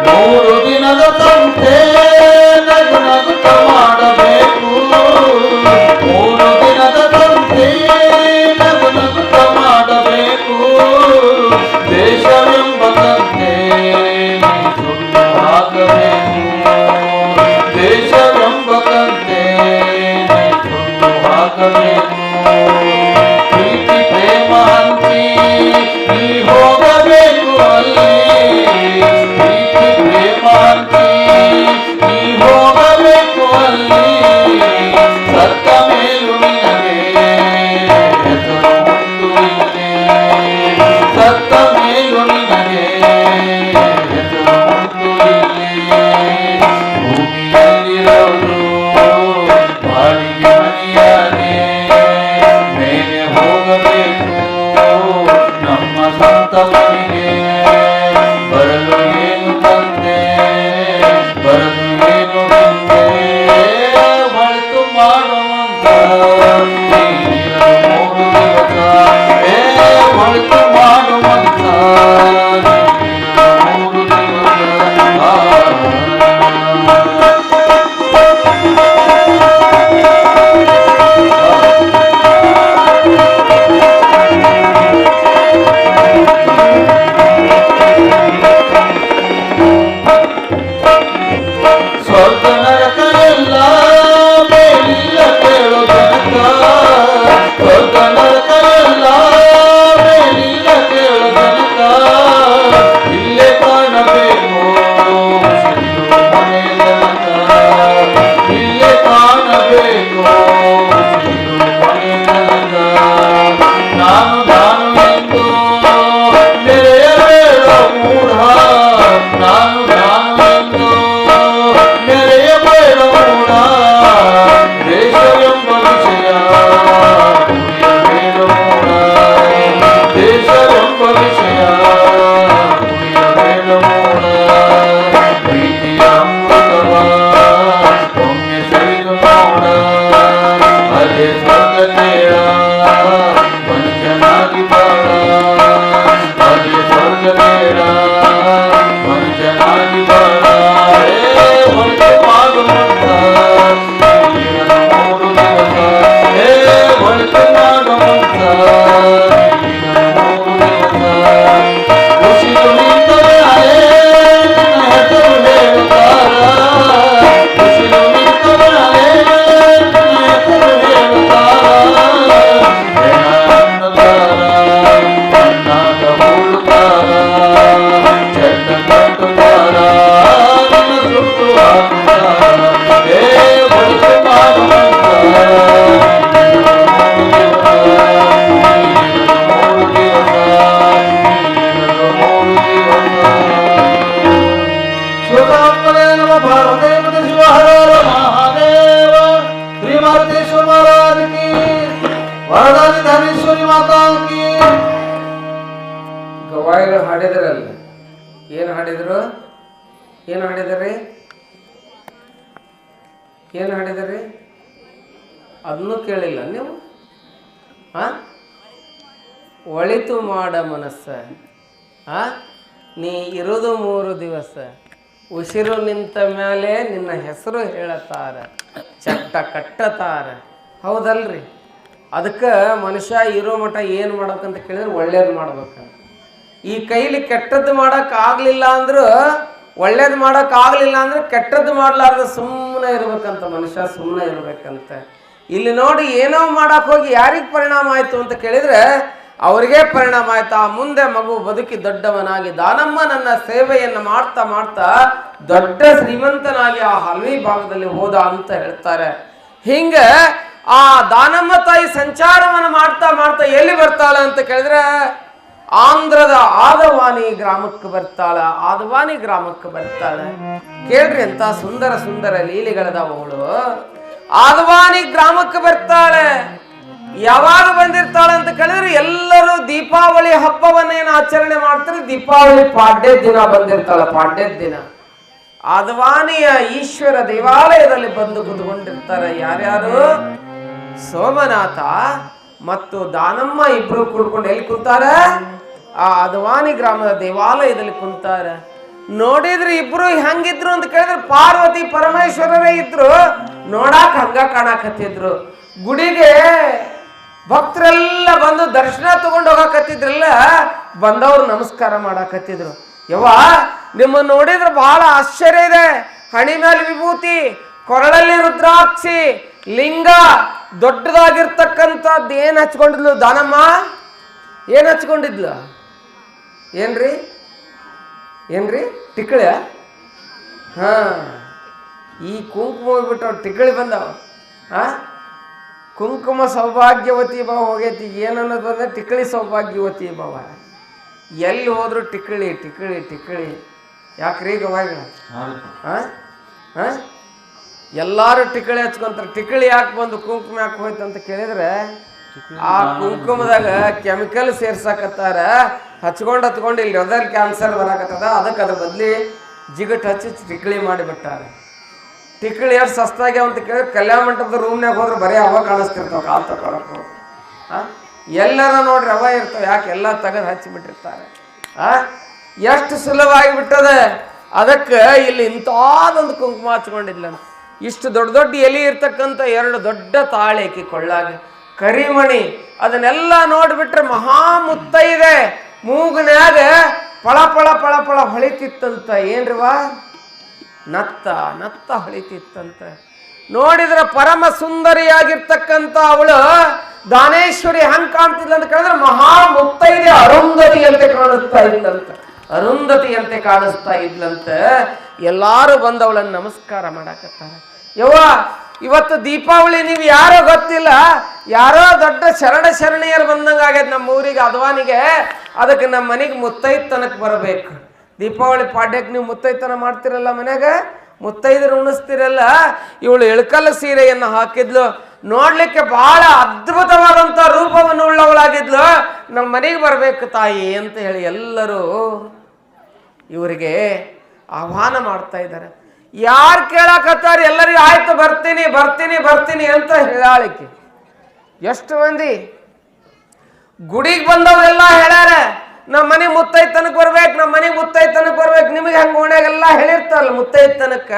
ಮೂರು ದಿನದ ಸಂತೆ ನಗು ನಗುತ್ತ ಮಾಡಬೇಕು. ಮೂರು ದಿನದ ಸಂತೆ ನಗು ನಗುತ್ತ ಮಾಡಬೇಕು. ದೇಶವೆಂಬ ಸಂತೆ ಸುಟ್ಟು ಹಾಕಬೇಕು. ದೇಶವೆಂಬ ಸಂತೆ ಸುಟ್ಟು ಹಾಕಬೇಕು. ಪ್ರೀತಿ ಪ್ರೇಮ ಹಂಚಿ ನೀ ಹೋಗಬೇಕು ಅಲ್ಲಿ. ಪ್ರೀತಿ ಪ್ರೇಮ ಹಂಚಿ ನೀ ಹೋಗಬೇಕು ಅಲ್ಲಿ. ಸತ್ತ ಮೇಲೂ ನಿನಗೆ ಹೆಸರು ಉಂಟು ಇಲ್ಲಿ. ಸತ್ತ ಮೇಲೂ ನಿನಗೆ ಹೆಸರು ಉಂಟು ಇಲ್ಲಿ. ಭೂಮಿಯಲ್ಲಿರೋರು ಬಾಳಿಗೆ ಮನೆಯಾಗೆ ಮೇಲೆ ಹೋಗಬೇಕು. ನಮ್ಮ ಸ್ವಂತ ಮನೆಗೆ ಬರಲು ಏನು ತಂದೆ, ಬರಲು ಏನು ಬಂದೆ. ಒಳಿತು ಮಾಡುವಂತ ನೀನಿರಲು ಮೂರು ದಿವಸ. ಒಳಿತು ಮಾಡುವಂತ ನೀನಿರಲು ಮೂರು ದಿವಸ. ಸ್ವರ್ಗ ನರಕ ಎಲ್ಲ ಮೇಲಿಲ್ಲ ಕೇಳೋ ಜನಕ. ಸ್ವರ್ಗ ನರಕ ಎಲ್ಲ ಮೇಲಿಲ್ಲ ಕೇಳೋ ಜನಕ. ಇಲ್ಲೇ ಕಾಣಬೇಕು ಉಸಿರು ಮನೆ ತನಕ. ಇಲ್ಲೇ ಕಾಣಬೇಕು ಉಸಿರು ಮನೆ ತನಕ. ನಾನು ನಾನು ಎಂದು ಮೆರೆಯಬೇಡ ಮೂಢ. ನಾನು ನಾನು ಎಂದು ಮೆರೆಯಬೇಡ ಮೂಢ. ದೇಶವೆಂಬ ವಿಷಯ ಉಳಿಯಬೇಡ ಮೂಢ. ದೇಶವೆಂಬ ವಿಷಯ ಉಳಿಯಬೇಡ ಮೂಢ. ಪ್ರೀತಿಯ ಅಮೃತವ ಒಮ್ಮೆ ಸವಿದು ನೋಡ. ಅದೇ ಸ್ವರ್ಗ ಕೇಳ ಮನುಷ್ಯನಾಗಿ ಬಾಳ. ಅದೇ ಸ್ವರ್ಗ ಕೇಳ ಮನುಷ್ಯನಾಗಿ ಬಾಳ. ಒಳಿತು ಮಾಡುವಂತ ನೀನಿರಲು ಮೂರು ದಿವಸ. ಒಳಿತು ಮಾಡುವಂತ ನೀನಿರಲು ಮೂರು ದಿವಸ. ಉಸಿರು ನಿಂತ ಮ್ಯಾಲೆ ನಿನ್ನ ಹೆಸರು ಹೇಳುತ್ತಾರ. ಉಸಿರು ನಿಂತ ಮ್ಯಾಲೆ ನಿನ್ನ ಹೆಸರು ಹೇಳುತ್ತಾರ. ಹೆಣ ಅನ್ನುತ್ತಾರ, ಅನ್ನಾಗ ಹೂಳುತ್ತಾರ, ಚೆಂಡ ಕಟ್ಟುತ್ತಾರ, ನಿನ್ನ ಸುಟ್ಟು ಹಾಕುತ್ತಾರ. ಒಳಿತು ಮಾಡುವಂತ ಮೂರು ದಿವಸ. ಮೂರು ದಿವಸ. ಶಿವತಾತ್ಮನೇ ನಮ ಭಾರತೇ ಪತಿ ಶಿವ ಹರ ಹರ ಮಹಾದೇವ. ಶ್ರೀ ಮಾರುತೇಶ್ವರ ಮಹಾರಾಜ ಕಿ. ವರದಾನಿ ಧನೇಶ್ವರಿ ಮಾತಾ ಕಿ. ಗವಾಯಿಗಳು ಹಾಡಿದ್ರಲ್ಲ, ಏನು ಹಾಡಿದ್ರು? ಏನು ಹಾಡಿದ್ರಿ? ಏನು ಹಾಡಿದ್ರಿ? ಅದನ್ನೂ ಕೇಳಿಲ್ಲ ನೀವು? ಒಳಿತು ಮಾಡ ಮನಸ್ಸ. ನೀ ಇರೋದು ಮೂರು ದಿವಸ. ಉಸಿರು ನಿಂತ ಮೇಲೆ ನಿನ್ನ ಹೆಸರು ಹೇಳತಾರ, ಚಟ್ಟ ಕಟ್ಟತಾರ. ಹೌದಲ್ರಿ? ಅದಕ್ಕೆ ಮನುಷ್ಯ ಇರೋ ಮಠ ಏನು ಮಾಡ್ಬೇಕಂತ ಕೇಳಿದ್ರೆ ಒಳ್ಳೇದು ಮಾಡ್ಬೇಕ. ಈ ಕೈಲಿ ಕೆಟ್ಟದ್ದು ಮಾಡೋಕ್ಕಾಗಲಿಲ್ಲ ಅಂದ್ರೂ, ಒಳ್ಳೇದು ಮಾಡೋಕ್ಕಾಗಲಿಲ್ಲ ಅಂದ್ರೆ ಕೆಟ್ಟದ್ದು ಮಾಡಲಾರ್ದ ಸುಮ್ಮನೆ ಇರ್ಬೇಕಂತ. ಮನುಷ್ಯ ಸುಮ್ಮನೆ ಇರ್ಬೇಕಂತ. ಇಲ್ಲಿ ನೋಡಿ, ಏನೋ ಮಾಡಕ್ಕೆ ಹೋಗಿ ಯಾರಿಗೆ ಪರಿಣಾಮ ಆಯಿತು ಅಂತ ಕೇಳಿದ್ರೆ ಅವ್ರಿಗೆ ಪರಿಣಾಮ ಆಯ್ತಾ. ಮುಂದೆ ಮಗು ಬದುಕಿ ದೊಡ್ಡವನಾಗಿ ದಾನಮ್ಮ ನನ್ನ ಸೇವೆಯನ್ನು ಮಾಡ್ತಾ ಮಾಡ್ತಾ ದೊಡ್ಡ ಶ್ರೀಮಂತನಾಗಿ ಆ ಹಲ್ವಿ ಭಾಗದಲ್ಲಿ ಹೋದ ಅಂತ ಹೇಳ್ತಾರೆ. ಹಿಂಗೆ ಆ ದಾನಮ್ಮ ತಾಯಿ ಸಂಚಾರವನ್ನು ಮಾಡ್ತಾ ಮಾಡ್ತಾ ಎಲ್ಲಿ ಬರ್ತಾಳೆ ಅಂತ ಕೇಳಿದ್ರೆ ಆಂಧ್ರದ ಆದವಾನಿ ಗ್ರಾಮಕ್ಕೆ ಬರ್ತಾಳ. ಆದವಾನಿ ಗ್ರಾಮಕ್ಕೆ ಬರ್ತಾಳೆ. ಕೇಳ್ರಿ ಅಂತ ಸುಂದರ ಸುಂದರ ಲೀಲೆಗಳದಾವ ಅವಳು. ಆದವಾನಿ ಗ್ರಾಮಕ್ಕೆ ಬರ್ತಾಳೆ. ಯಾವಾಗ ಬಂದಿರ್ತಾಳೆ ಅಂತ ಕೇಳಿದ್ರೆ ಎಲ್ಲರೂ ದೀಪಾವಳಿ ಹಬ್ಬವನ್ನೇನು ಆಚರಣೆ ಮಾಡ್ತಾರೆ. ದೀಪಾವಳಿ ಪಾಡ್ಯದ ದಿನ ಬಂದಿರ್ತಾಳೆ. ಪಾಡ್ಯದ ದಿನ ಆದವಾನಿಯ ಈಶ್ವರ ದೇವಾಲಯದಲ್ಲಿ ಬಂದು ಕುತ್ಕೊಂಡಿರ್ತಾರೆ. ಯಾರ್ಯಾರು? ಸೋಮನಾಥ ಮತ್ತು ದಾನಮ್ಮ ಇಬ್ರು ಕೂಡ್ಕೊಂಡು ಎಲ್ಲಿ ಕುಂತಾರ? ಆ ಆದವಾನಿ ಗ್ರಾಮದ ದೇವಾಲಯದಲ್ಲಿ ಕುಂತಾರ. ನೋಡಿದ್ರೆ ಇಬ್ರು ಹೆಂಗಿದ್ರು ಅಂತ ಕೇಳಿದ್ರೆ ಪಾರ್ವತಿ ಪರಮೇಶ್ವರರೇ ಇದ್ರು, ನೋಡಾಕ ಹಂಗ ಕಾಣಕತ್ತಿದ್ರು. ಗುಡಿಗೆ ಭಕ್ತರೆಲ್ಲ ಬಂದು ದರ್ಶನ ತಗೊಂಡು ಹೋಗಾಕತ್ತಿದ್ರಲ್ಲ, ಬಂದವ್ರು ನಮಸ್ಕಾರ ಮಾಡಾಕತ್ತಿದ್ರು. ಯವ್ವ ನಿಮ್ಮನ್ನು ನೋಡಿದ್ರೆ ಬಹಳ ಆಶ್ಚರ್ಯ ಇದೆ. ಹಣಿ ಮೇಲೆ ವಿಭೂತಿ, ಕೊರಳಲ್ಲಿ ರುದ್ರಾಕ್ಷಿ, ಲಿಂಗ, ದೊಡ್ಡದಾಗಿರ್ತಕ್ಕಂಥದ್ದು ಏನ್ ಹಚ್ಕೊಂಡಿದ್ಲು ದಾನಮ್ಮ? ಏನ್ ಹಚ್ಕೊಂಡಿದ್ಲು? ಏನ್ರಿ ಏನ್ರಿ ಟಿಕ್ಕಳಿ? ಹಾ, ಈ ಕುಂಕುಮ ಹೋಗ್ಬಿಟ್ಟು ಟಿಕ್ಕಳಿ ಬಂದವ. ಕುಂಕುಮ ಸೌಭಾಗ್ಯವತಿ ಭಾವ ಹೋಗೈತಿ, ಏನನ್ನೋದು ಬಂದ್ರೆ ಟಿಕ್ಕಳಿ ಸೌಭಾಗ್ಯವತಿ ಭಾವ. ಎಲ್ಲಿ ಹೋದ್ರು ಟಿಕ್ಕಳಿ ಟಿಕ್ಕಳಿ ಟಿಕ್ಕಳಿ. ಯಾಕ್ರಿ ಗವಾಯಿಗಳ? ಎಲ್ಲಾರು ಟಿಕ್ಕಳಿ ಹಚ್ಕೊಂತಾರೆ. ಟಿಕ್ಕಳಿ ಯಾಕೆ ಬಂದು ಕುಂಕುಮ ಯಾಕೆ ಹೋಯ್ತು ಅಂತ ಕೇಳಿದ್ರೆ, ಆ ಕುಂಕುಮದಾಗ ಕೆಮಿಕಲ್ ಸೇರ್ಸಾಕತ್ತಾರ. ಹಚ್ಕೊಂಡು ಇಲ್ಲಿ ಹೃದಯ ಕ್ಯಾನ್ಸರ್ ಬರಾಕತ್ತದ, ಅದಕ್ಕೆ ಅದ್ರ ಬದ್ಲಿ ಜಿಗಟ್ ಹಚ್ಚಿ ಟಿಕ್ಕಳಿ ಮಾಡಿಬಿಟ್ಟಾರ. ಟಿಕ್ಕಳಿ ಎಷ್ಟು ಸಸ್ತಾಗ್ಯಾವ ಅಂತ ಕೇಳಿ ಕಲ್ಯಾಣ ಮಂಟಪದ ರೂಮ್ನಾಗ ಹೋದ್ರೆ ಬರೀ ಅವ ಕಾಣಿಸ್ತಿರ್ತಾವ. ಕಾಲು ತಗೊಳಕ್ಕೆ ಎಲ್ಲರ ನೋಡ್ರಿ ಅವ ಇರ್ತಾವ. ಯಾಕೆ ಎಲ್ಲ ತೆಗೆದು ಹಚ್ಚಿಬಿಟ್ಟಿರ್ತಾರೆ. ಎಷ್ಟು ಸುಲಭವಾಗಿ ಬಿಟ್ಟದೆ. ಅದಕ್ಕೆ ಇಲ್ಲಿ ಇಂಥದೊಂದು ಕುಂಕುಮ ಹಚ್ಕೊಂಡಿದ್ಲಂತ. ಇಷ್ಟು ದೊಡ್ಡ ದೊಡ್ಡ ಎಲೆ ಇರ್ತಕ್ಕಂಥ 2 ದೊಡ್ಡ ತಾಳೇಕಿ ಕೊಳ್ಳಾಗ ಕರಿಮಣಿ, ಅದನ್ನೆಲ್ಲ ನೋಡ್ಬಿಟ್ರೆ ಮಹಾ ಮುತ್ತೈದೆ. ಮೂಗನ್ಯಾಗ ಪಳ ಪಳ ಪಳ ಪಳ ಹೊಳಿತಿತ್ತಂತ. ಏನ್ರಿವಾ? ನತ್ತ ನತ್ತ ಹೊಳಿತಿತ್ತಂತ. ನೋಡಿದ್ರೆ ಪರಮ ಸುಂದರಿಯಾಗಿರ್ತಕ್ಕಂಥ ಅವಳು ದಾನೇಶ್ವರಿ ಹಂಗ್ ಕಾಣ್ತಿದ್ಲ ಅಂತ ಕೇಳಿದ್ರೆ ಮಹಾ ಮುತ್ತೈದೆ ಅರುಂಧತಿಯಂತೆ ಕಾಣಿಸ್ತಾ ಇದ್ಲಂತ. ಅರುಂಧತಿಯಂತೆ ಕಾಣಿಸ್ತಾ ಇದ್ಲಂತ. ಎಲ್ಲಾರು ಬಂದವಳನ್ನು ನಮಸ್ಕಾರ ಮಾಡಾಕತ್ತಾರ. ಯವ್ವ ಇವತ್ತು ದೀಪಾವಳಿ, ನೀವು ಯಾರೋ ಗೊತ್ತಿಲ್ಲ, ಯಾರೋ ದೊಡ್ಡ ಶರಣೆಯರು ಬಂದಂಗ ಆಗೈತೆ ನಮ್ಮ ಊರಿಗೆ ಅದ್ವಾನಿಗೆ. ಅದಕ್ಕೆ ನಮ್ಮ ಮನೆಗೆ ಮುತ್ತೈತನಕ್ಕೆ ಬರಬೇಕು. ದೀಪಾವಳಿ ಪಾಡ್ಯಕ್ಕೆ ನೀವು ಮುತ್ತೈತನ ಮಾಡ್ತಿರಲ್ಲ, ಮನ್ಯಾಗ ಮುತ್ತೈದರು ಉಣಿಸ್ತಿರಲ್ಲ. ಇವಳು ಇಳಕಲ್ಲ ಸೀರೆಯನ್ನು ಹಾಕಿದ್ಲು, ನೋಡ್ಲಿಕ್ಕೆ ಬಹಳ ಅದ್ಭುತವಾದಂಥ ರೂಪವನ್ನು ಉಳ್ಳವಳಾಗಿದ್ಲು. ನಮ್ಮ ಮನೆಗೆ ಬರಬೇಕು ತಾಯಿ ಅಂತ ಹೇಳಿ ಎಲ್ಲರೂ ಇವರಿಗೆ ಆಹ್ವಾನ ಮಾಡ್ತಾ ಇದ್ದಾರೆ. ಯಾರು ಕೇಳಾಕತ್ತಾರ? ಎಲ್ಲರಿಗೂ ಆಯ್ತು ಬರ್ತೀನಿ ಬರ್ತೀನಿ ಬರ್ತೀನಿ ಅಂತ ಹೇಳಾಳಿಕೆ. ಎಷ್ಟು ಮಂದಿ ಗುಡಿಗೆ ಬಂದವರೆಲ್ಲ ಹೇಳ್ಯಾರ, ನಮ್ಮ ಮನೆ ಮುತ್ತೈತನಕ್ಕೆ ಬರ್ಬೇಕು, ನಮ್ಮ ಮನೆಗೆ ಮುತ್ತೈತನಕ್ಕೆ ಬರ್ಬೇಕು. ನಿಮಗೆ ಹಂಗೆ ಓಣ್ಯಾಗೆಲ್ಲ ಹೇಳಿರ್ತಾರಲ್ಲ ಮುತ್ತೈತನಕ್ಕ,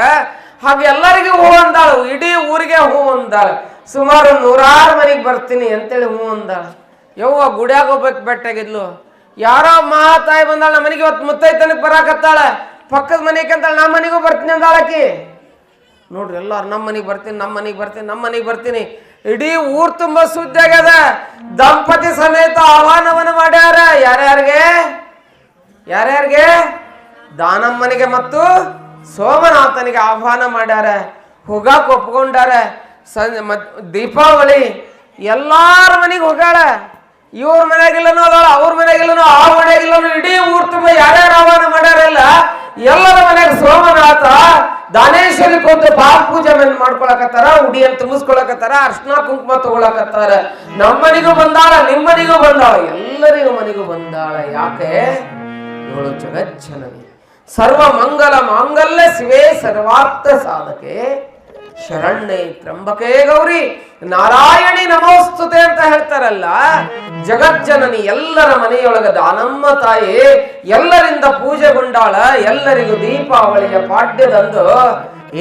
ಹಾಗೆ ಎಲ್ಲರಿಗೂ ಹೂ ಅಂದಾಳು. ಇಡೀ ಊರಿಗೆ ಹೂ ಅಂದಾಳ. ಸುಮಾರು 100 ಮನೆಗೆ ಬರ್ತೀನಿ ಅಂತೇಳಿ ಹೂ ಅಂದಾಳ. ಯವ್ವ ಗುಡಿಯಾಗ ಹೋಗ್ಬೇಕು ಬೆಟ್ಟಾಗಿದ್ಲು. ಯಾರೋ ಮಹಾತಾಯಿ ಬಂದಾಳ, ನಮ್ಮ ಮನೆಗೆ ಇವತ್ತು ಮುತ್ತೈತನಕ್ಕೆ ಬರಾಕತ್ತಾಳ. ಪಕ್ಕದ ಮನೆಗೆ ಅಂತಾಳ, ನಮ್ಮ ಮನೆಗೂ ಬರ್ತೀನಿ ಅಂದಾಳಕಿ. ನೋಡ್ರಿ ಎಲ್ಲಾರು ನಮ್ಮ ಮನೆಗೆ ಬರ್ತೀನಿ, ನಮ್ಮ ಮನೆಗೆ ಬರ್ತೀನಿ, ನಮ್ಮ ಮನೆಗೆ ಬರ್ತೀನಿ. ಇಡೀ ಊರ್ ತುಂಬ ಸುದ್ದಿ ಆಗ್ಯದ. ದಂಪತಿ ಸಮೇತ ಆಹ್ವಾನವನ್ನು ಮಾಡ್ಯಾರ. ಯಾರ್ಯಾರಿಗೆ? ದಾನಮ್ಮನಿಗೆ ಮತ್ತು ಸೋಮನಾಥನಿಗೆ ಆಹ್ವಾನ ಮಾಡ್ಯಾರ. ಹೋಗಾಕ ಒಪ್ಕೊಂಡಾರ. ದೀಪಾವಳಿ ಎಲ್ಲಾರ ಮನೆಗೆ ಹೋಗ್ಯಾಳ. ಇವ್ರ ಮನೆಯಾಗಿಲ್ಲನೋ ಅದಾಳ, ಅವ್ರ ಮನೆಯಾಗಿಲ್ಲನೋ, ಆ ಮನೆಯಾಗಿಲ್ಲನೋ, ಇಡೀ ಊರ್ ತುಂಬ ಯಾರ್ಯಾರು ಆಹ್ವಾನ ಮಾಡ್ಯಾರಲ್ಲ ಎಲ್ಲರ ಮನೆಯಾಗ ಸೋಮನಾಥ ದಾನೇಶ್ವರಿ ಕೊಂದು ಪಾಪ ಪೂಜೆ ಮಾಡ್ಕೊಳಕತ್ತಾರ. ಉಡಿಯನ್ನು ತುಂಬಿಸ್ಕೊಳಕತ್ತಾರ. ಅರ್ಶನ ಕುಂಕುಮ ತಗೊಳಕತ್ತಾರ. ನಮ್ಮನಿಗೂ ಬಂದಾಳ, ನಿಮ್ಮನಿಗೂ ಬಂದಾಳ, ಎಲ್ಲರಿಗೂ ಮನೆಗೂ ಬಂದಾಳ. ಯಾಕೆ? ಇವಳು ಜಗಜ್ಜನನಿ, ಸರ್ವ ಮಂಗಲ ಮಾಂಗಲ್ಯ ಶಿವೇ ಸರ್ವಾರ್ಥ ಸಾಧಕೆ ಶರಣ್ಯೆ ತ್ರಂಬಕೆ ಗೌರಿ ನಾರಾಯಣಿ ನಮೋಸ್ತುತೆ ಅಂತ ಹೇಳ್ತಾರಲ್ಲ. ಜಗಜ್ಜನನಿ, ಎಲ್ಲರ ಮನೆಯೊಳಗ ದಾನಮ್ಮ ತಾಯಿ ಎಲ್ಲರಿಂದ ಪೂಜೆಗೊಂಡಾಳ. ಎಲ್ಲರಿಗೂ ದೀಪಾವಳಿಯ ಪಾಡ್ಯದಂದು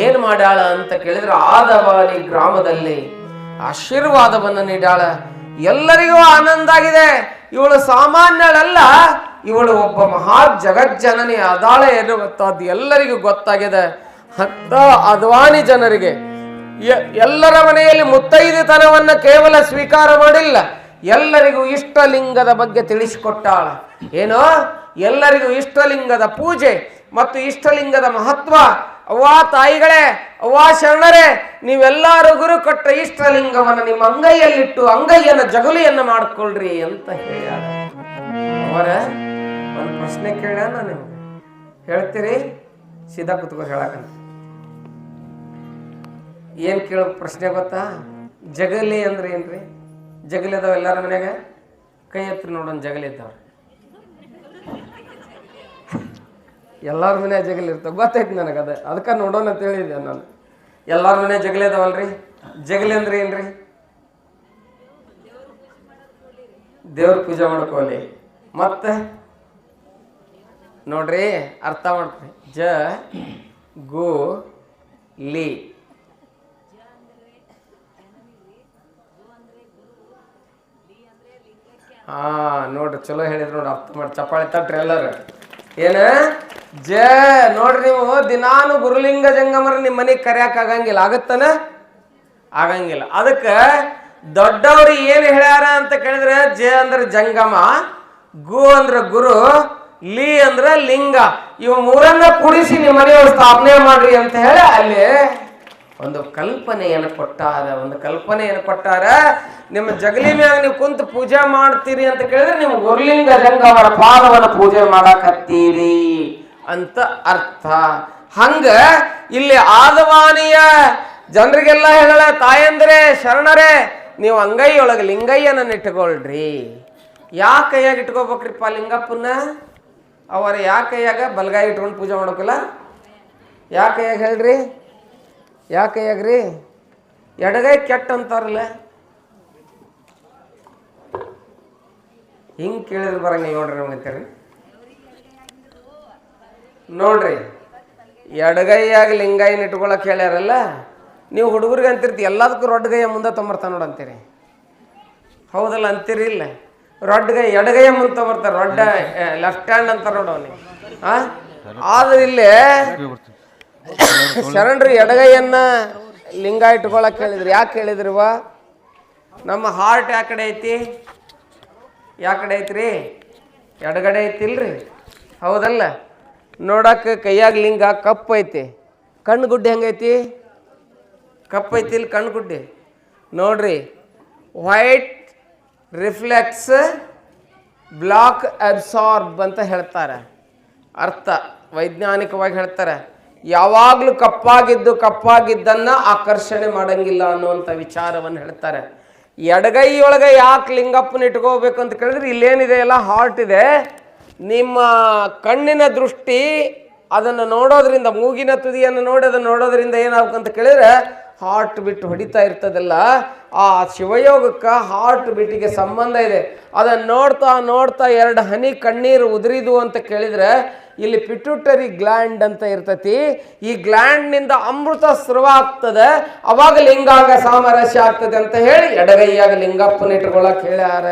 ಏನ್ ಮಾಡ್ಯಾಳ ಅಂತ ಕೇಳಿದ್ರೆ ಆದವಾನಿ ಗ್ರಾಮದಲ್ಲಿ ಆಶೀರ್ವಾದವನ್ನು ನೀಡಾಳ. ಎಲ್ಲರಿಗೂ ಆನಂದ ಆಗಿದೆ. ಇವಳು ಸಾಮಾನ್ಯಳಲ್ಲ, ಇವಳು ಒಬ್ಬ ಮಹಾ ಜಗಜ್ಜನನಿ ಅದಾಳೆ ಎನ್ನುವಂಥದ್ದು ಎಲ್ಲರಿಗೂ ಗೊತ್ತಾಗಿದೆ. ಹತ್ತ ಅದ್ವಾನಿ ಜನರಿಗೆ ಎಲ್ಲರ ಮನೆಯಲ್ಲಿ ಮುತ್ತೈದೆತನವನ್ನ ಕೇವಲ ಸ್ವೀಕಾರ ಮಾಡಿಲ್ಲ, ಎಲ್ಲರಿಗೂ ಇಷ್ಟಲಿಂಗದ ಬಗ್ಗೆ ತಿಳಿಸಿಕೊಟ್ಟಾಳ. ಏನೋ ಎಲ್ಲರಿಗೂ ಇಷ್ಟಲಿಂಗದ ಪೂಜೆ ಮತ್ತು ಇಷ್ಟಲಿಂಗದ ಮಹತ್ವ. ಅವ್ವ ತಾಯಿಗಳೇ, ಅವ್ವ ಶರಣರೇ, ನೀವೆಲ್ಲರೂ ಗುರು ಕೊಟ್ಟ ಇಷ್ಟಲಿಂಗವನ್ನು ನಿಮ್ಮ ಅಂಗೈಯಲ್ಲಿಟ್ಟು ಅಂಗೈಯನ್ನು ಜಗುಲಿಯನ್ನು ಮಾಡಿಕೊಳ್ಳ್ರಿ ಅಂತ ಹೇಳ್ಯಾರ. ಅವರ ಒಂದು ಪ್ರಶ್ನೆ ಕೇಳ, ನಾನು ಹೇಳ್ತೀರಿ? ಸೀದಾ ಕುತ್ಕೊಂಡು ಹೇಳಕಂತ. ಏನ್ ಕೇಳೋ ಪ್ರಶ್ನೆ ಗೊತ್ತಾ? ಜಗಲಿ ಅಂದ್ರೆ ಏನ್ರಿ? ಜಗಲಿ ಅದಾವ ಎಲ್ಲಾರ ಮನ್ಯಾಗ? ಕೈ ಎತ್ತಿ ನೋಡೋಣ. ಜಗಲಿ ಇದ್ದಾವ್ರಿ ಎಲ್ಲಾರ ಮನೆ ಜಗಲಿ ಇರ್ತಾವ, ಗೊತ್ತೈತಿ ನನಗೆ. ಅದಕ್ಕೆ ನೋಡೋಣ ಅಂತ ಹೇಳಿದ್ದೆ ನಾನು. ಎಲ್ಲಾರ ಮನೆ ಜಗಲಿ ಅದಾವಲ್ರಿ? ಜಗಲಿ ಅಂದ್ರೆ ಏನ್ರಿ? ದೇವ್ರ ಪೂಜೆ ಮಾಡ್ಕೊಳ್ಳಿ. ಮತ್ತೆ ನೋಡ್ರಿ ಅರ್ಥ ಮಾಡ್ರಿ. ಜ ಗು ಲಿ ಹಾ ನೋಡ್ರಿ ಚಲೋ ಹೇಳಿದ್ರು ನೋಡಿ, ಅರ್ಥ ಮಾಡಿ ಚಪ್ಪಾಳೆ ತಟ್ರಿ ಎಲ್ಲರೂ. ಏನ ಜ ನೋಡ್ರಿ, ನೀವು ದಿನಾನು ಗುರುಲಿಂಗ ಜಂಗಮರ ನಿಮ್ಮ ಮನೆಗೆ ಕರ್ಯಾಕ ಆಗಂಗಿಲ್ಲ, ಆಗತ್ತನ ಆಗಂಗಿಲ್ಲ. ಅದಕ್ಕೆ ದೊಡ್ಡವ್ರು ಏನು ಹೇಳ್ಯಾರ ಅಂತ ಕೇಳಿದ್ರೆ, ಜ ಅಂದ್ರೆ ಜಂಗಮ, ಗು ಅಂದ್ರೆ ಗುರು, ಲಿ ಅಂದ್ರೆ ಲಿಂಗ, ಇವು ಮೂರನ್ನ ಕೂಡಿಸಿ ನಿಮ್ಮ ಮನೆಯವರು ಸ್ಥಾಪನೆ ಮಾಡ್ರಿ ಅಂತ ಹೇಳಿ ಅಲ್ಲಿ ಒಂದು ಕಲ್ಪನೆಯನ್ನು ಕೊಟ್ಟಾರ. ನಿಮ್ಮ ಜಗಲಿ ಮ್ಯಾಗ ನೀವು ಕುಂತು ಪೂಜೆ ಮಾಡ್ತೀರಿ ಅಂತ ಕೇಳಿದ್ರೆ ನೀವು ಗುರುಲಿಂಗ ಜಂಗಮರ ಪಾದವನ್ನು ಪೂಜೆ ಮಾಡಕತ್ತೀರಿ ಅಂತ ಅರ್ಥ. ಹಂಗ ಇಲ್ಲಿ ಆದವಾನಿಯ ಜನರಿಗೆಲ್ಲ ಹೇಳ, ತಾಯಂದ್ರೆ ಶರಣರೇ ನೀವು ಅಂಗೈಯೊಳಗೆ ಲಿಂಗಯ್ಯನ ಇಟ್ಕೊಳ್ರಿ. ಯಾ ಕೈಯಾಗ ಇಟ್ಕೋಬೇಕ್ರಿಪ್ಪ ಲಿಂಗಪ್ಪನ? ಅವರ ಯಾ ಕೈಯಾಗ ಬಲಗಾಯಿ ಇಟ್ಕೊಂಡು ಪೂಜೆ ಮಾಡೋಕಲ್ಲ? ಯಾ ಕೈಯಾಗ ಹೇಳ್ರಿ? ಯಾ ಕೈಯಾಗ್ರಿ? ಎಡಗೈ ಕೆಟ್ಟ ಅಂತಾರಲ್ಲ, ಹಿಂಗೆ ಕೇಳಿದ್ರೆ ಬರಂಗಿಲ್ಲ ನೋಡ್ರಿ ನಮಗಂತೀರಿ. ನೋಡ್ರಿ ಎಡಗೈಯಾಗ ಲಿಂಗಯ್ಯನ ಇಟ್ಕೊಳಕ್ ಹೇಳ್ಯಾರಲ್ಲ, ನೀವು ಹುಡುಗರಿಗೆ ಅಂತಿರ್ತಿ ಎಲ್ಲದಕ್ಕೂ ರೊಡ್ಡಗೈಯ ಮುಂದೆ ತೊಂಬರ್ತಾನೆ ನೋಡು ಅಂತೀರಿ, ಹೌದಲ್ಲ? ಅಂತೀರಿ ಇಲ್ಲ? ರೊಡ್ಡಗೈ ಎಡಗೈಯ ಮುಂದೆ ತೊಂಬರ್ತಾರೆ, ರೊಡ್ಡ ಲೆಫ್ಟ್ ಹ್ಯಾಂಡ್ ಅಂತಾರೆ ನೋಡು ಅವನಿಗೆ. ಆದ್ರೆ ಇಲ್ಲೇ ಶರಣರು ಎಡಗೈಯನ್ನ ಲಿಂಗ ಇಟ್ಕೊಳಕ್ ಹೇಳಿದ್ರಿ. ಯಾಕೆ ಹೇಳಿದ್ರಿವ? ನಮ್ಮ ಹಾರ್ಟ್ ಯಾ ಕಡೆ ಐತಿ? ಯಾ ಕಡೆ ಐತ್ರಿ? ಎಡಗಡೆ ಐತಿಲ್ರಿ, ಹೌದಲ್ಲ? ನೋಡಕ್ಕೆ ಕೈಯಾಗ ಲಿಂಗ ಕಪ್ಪು ಐತಿ, ಕಣ್ಣು ಗುಡ್ಡೆ ಹೆಂಗೈತಿ? ಕಪ್ಪು ಐತಿ ಇಲ್ಲಿ ಕಣ್ಣು ಗುಡ್ಡೆ. ನೋಡ್ರಿ, ವೈಟ್ ರಿಫ್ಲೆಕ್ಸ್ ಬ್ಲಾಕ್ ಅಬ್ಸಾರ್ಬ್ ಅಂತ ಹೇಳ್ತಾರೆ. ಅರ್ಥ ವೈಜ್ಞಾನಿಕವಾಗಿ ಹೇಳ್ತಾರೆ, ಯಾವಾಗಲೂ ಕಪ್ಪಾಗಿದ್ದನ್ನ ಆಕರ್ಷಣೆ ಮಾಡಂಗಿಲ್ಲ ಅನ್ನುವಂಥ ವಿಚಾರವನ್ನು ಹೇಳ್ತಾರೆ. ಎಡಗೈಯೊಳಗೆ ಯಾಕೆ ಲಿಂಗಪ್ಪನ ಇಟ್ಕೋಬೇಕು ಅಂತ ಕೇಳಿದ್ರೆ, ಇಲ್ಲೇನಿದೆ ಎಲ್ಲ ಹಾರ್ಟ್ ಇದೆ. ನಿಮ್ಮ ಕಣ್ಣಿನ ದೃಷ್ಟಿ ಅದನ್ನು ನೋಡೋದ್ರಿಂದ, ಮೂಗಿನ ತುದಿಯನ್ನು ನೋಡಿ ಅದನ್ನು ನೋಡೋದ್ರಿಂದ ಏನಾಗಬೇಕಂತ ಕೇಳಿದ್ರೆ ಹಾರ್ಟ್ ಬಿಟ್ಟು ಹೊಡಿತಾ ಇರ್ತದಲ್ಲ, ಆ ಶಿವಯೋಗಕ್ಕೆ ಹಾರ್ಟ್ ಬಿಟ್ಟಿಗೆ ಸಂಬಂಧ ಇದೆ. ಅದನ್ನು ನೋಡ್ತಾ ನೋಡ್ತಾ 2 ಹನಿ ಕಣ್ಣೀರು ಉದುರಿದು ಅಂತ ಕೇಳಿದ್ರೆ ಇಲ್ಲಿ ಪಿಟ್ಯೂಟರಿ ಗ್ಲ್ಯಾಂಡ್ ಅಂತ ಇರ್ತತಿ. ಈ ಗ್ಲ್ಯಾಂಡ್ನಿಂದ ಅಮೃತ ಸ್ರವ ಆಗ್ತದೆ, ಅವಾಗ ಲಿಂಗಾಂಗ ಸಾಮರಸ್ಯ ಆಗ್ತದೆ ಅಂತ ಹೇಳಿ ಎಡಗೈಯಾಗ ಲಿಂಗಪ್ಪನ ಇಟ್ಕೊಳಕ್ ಹೇಳ್ಯಾರ.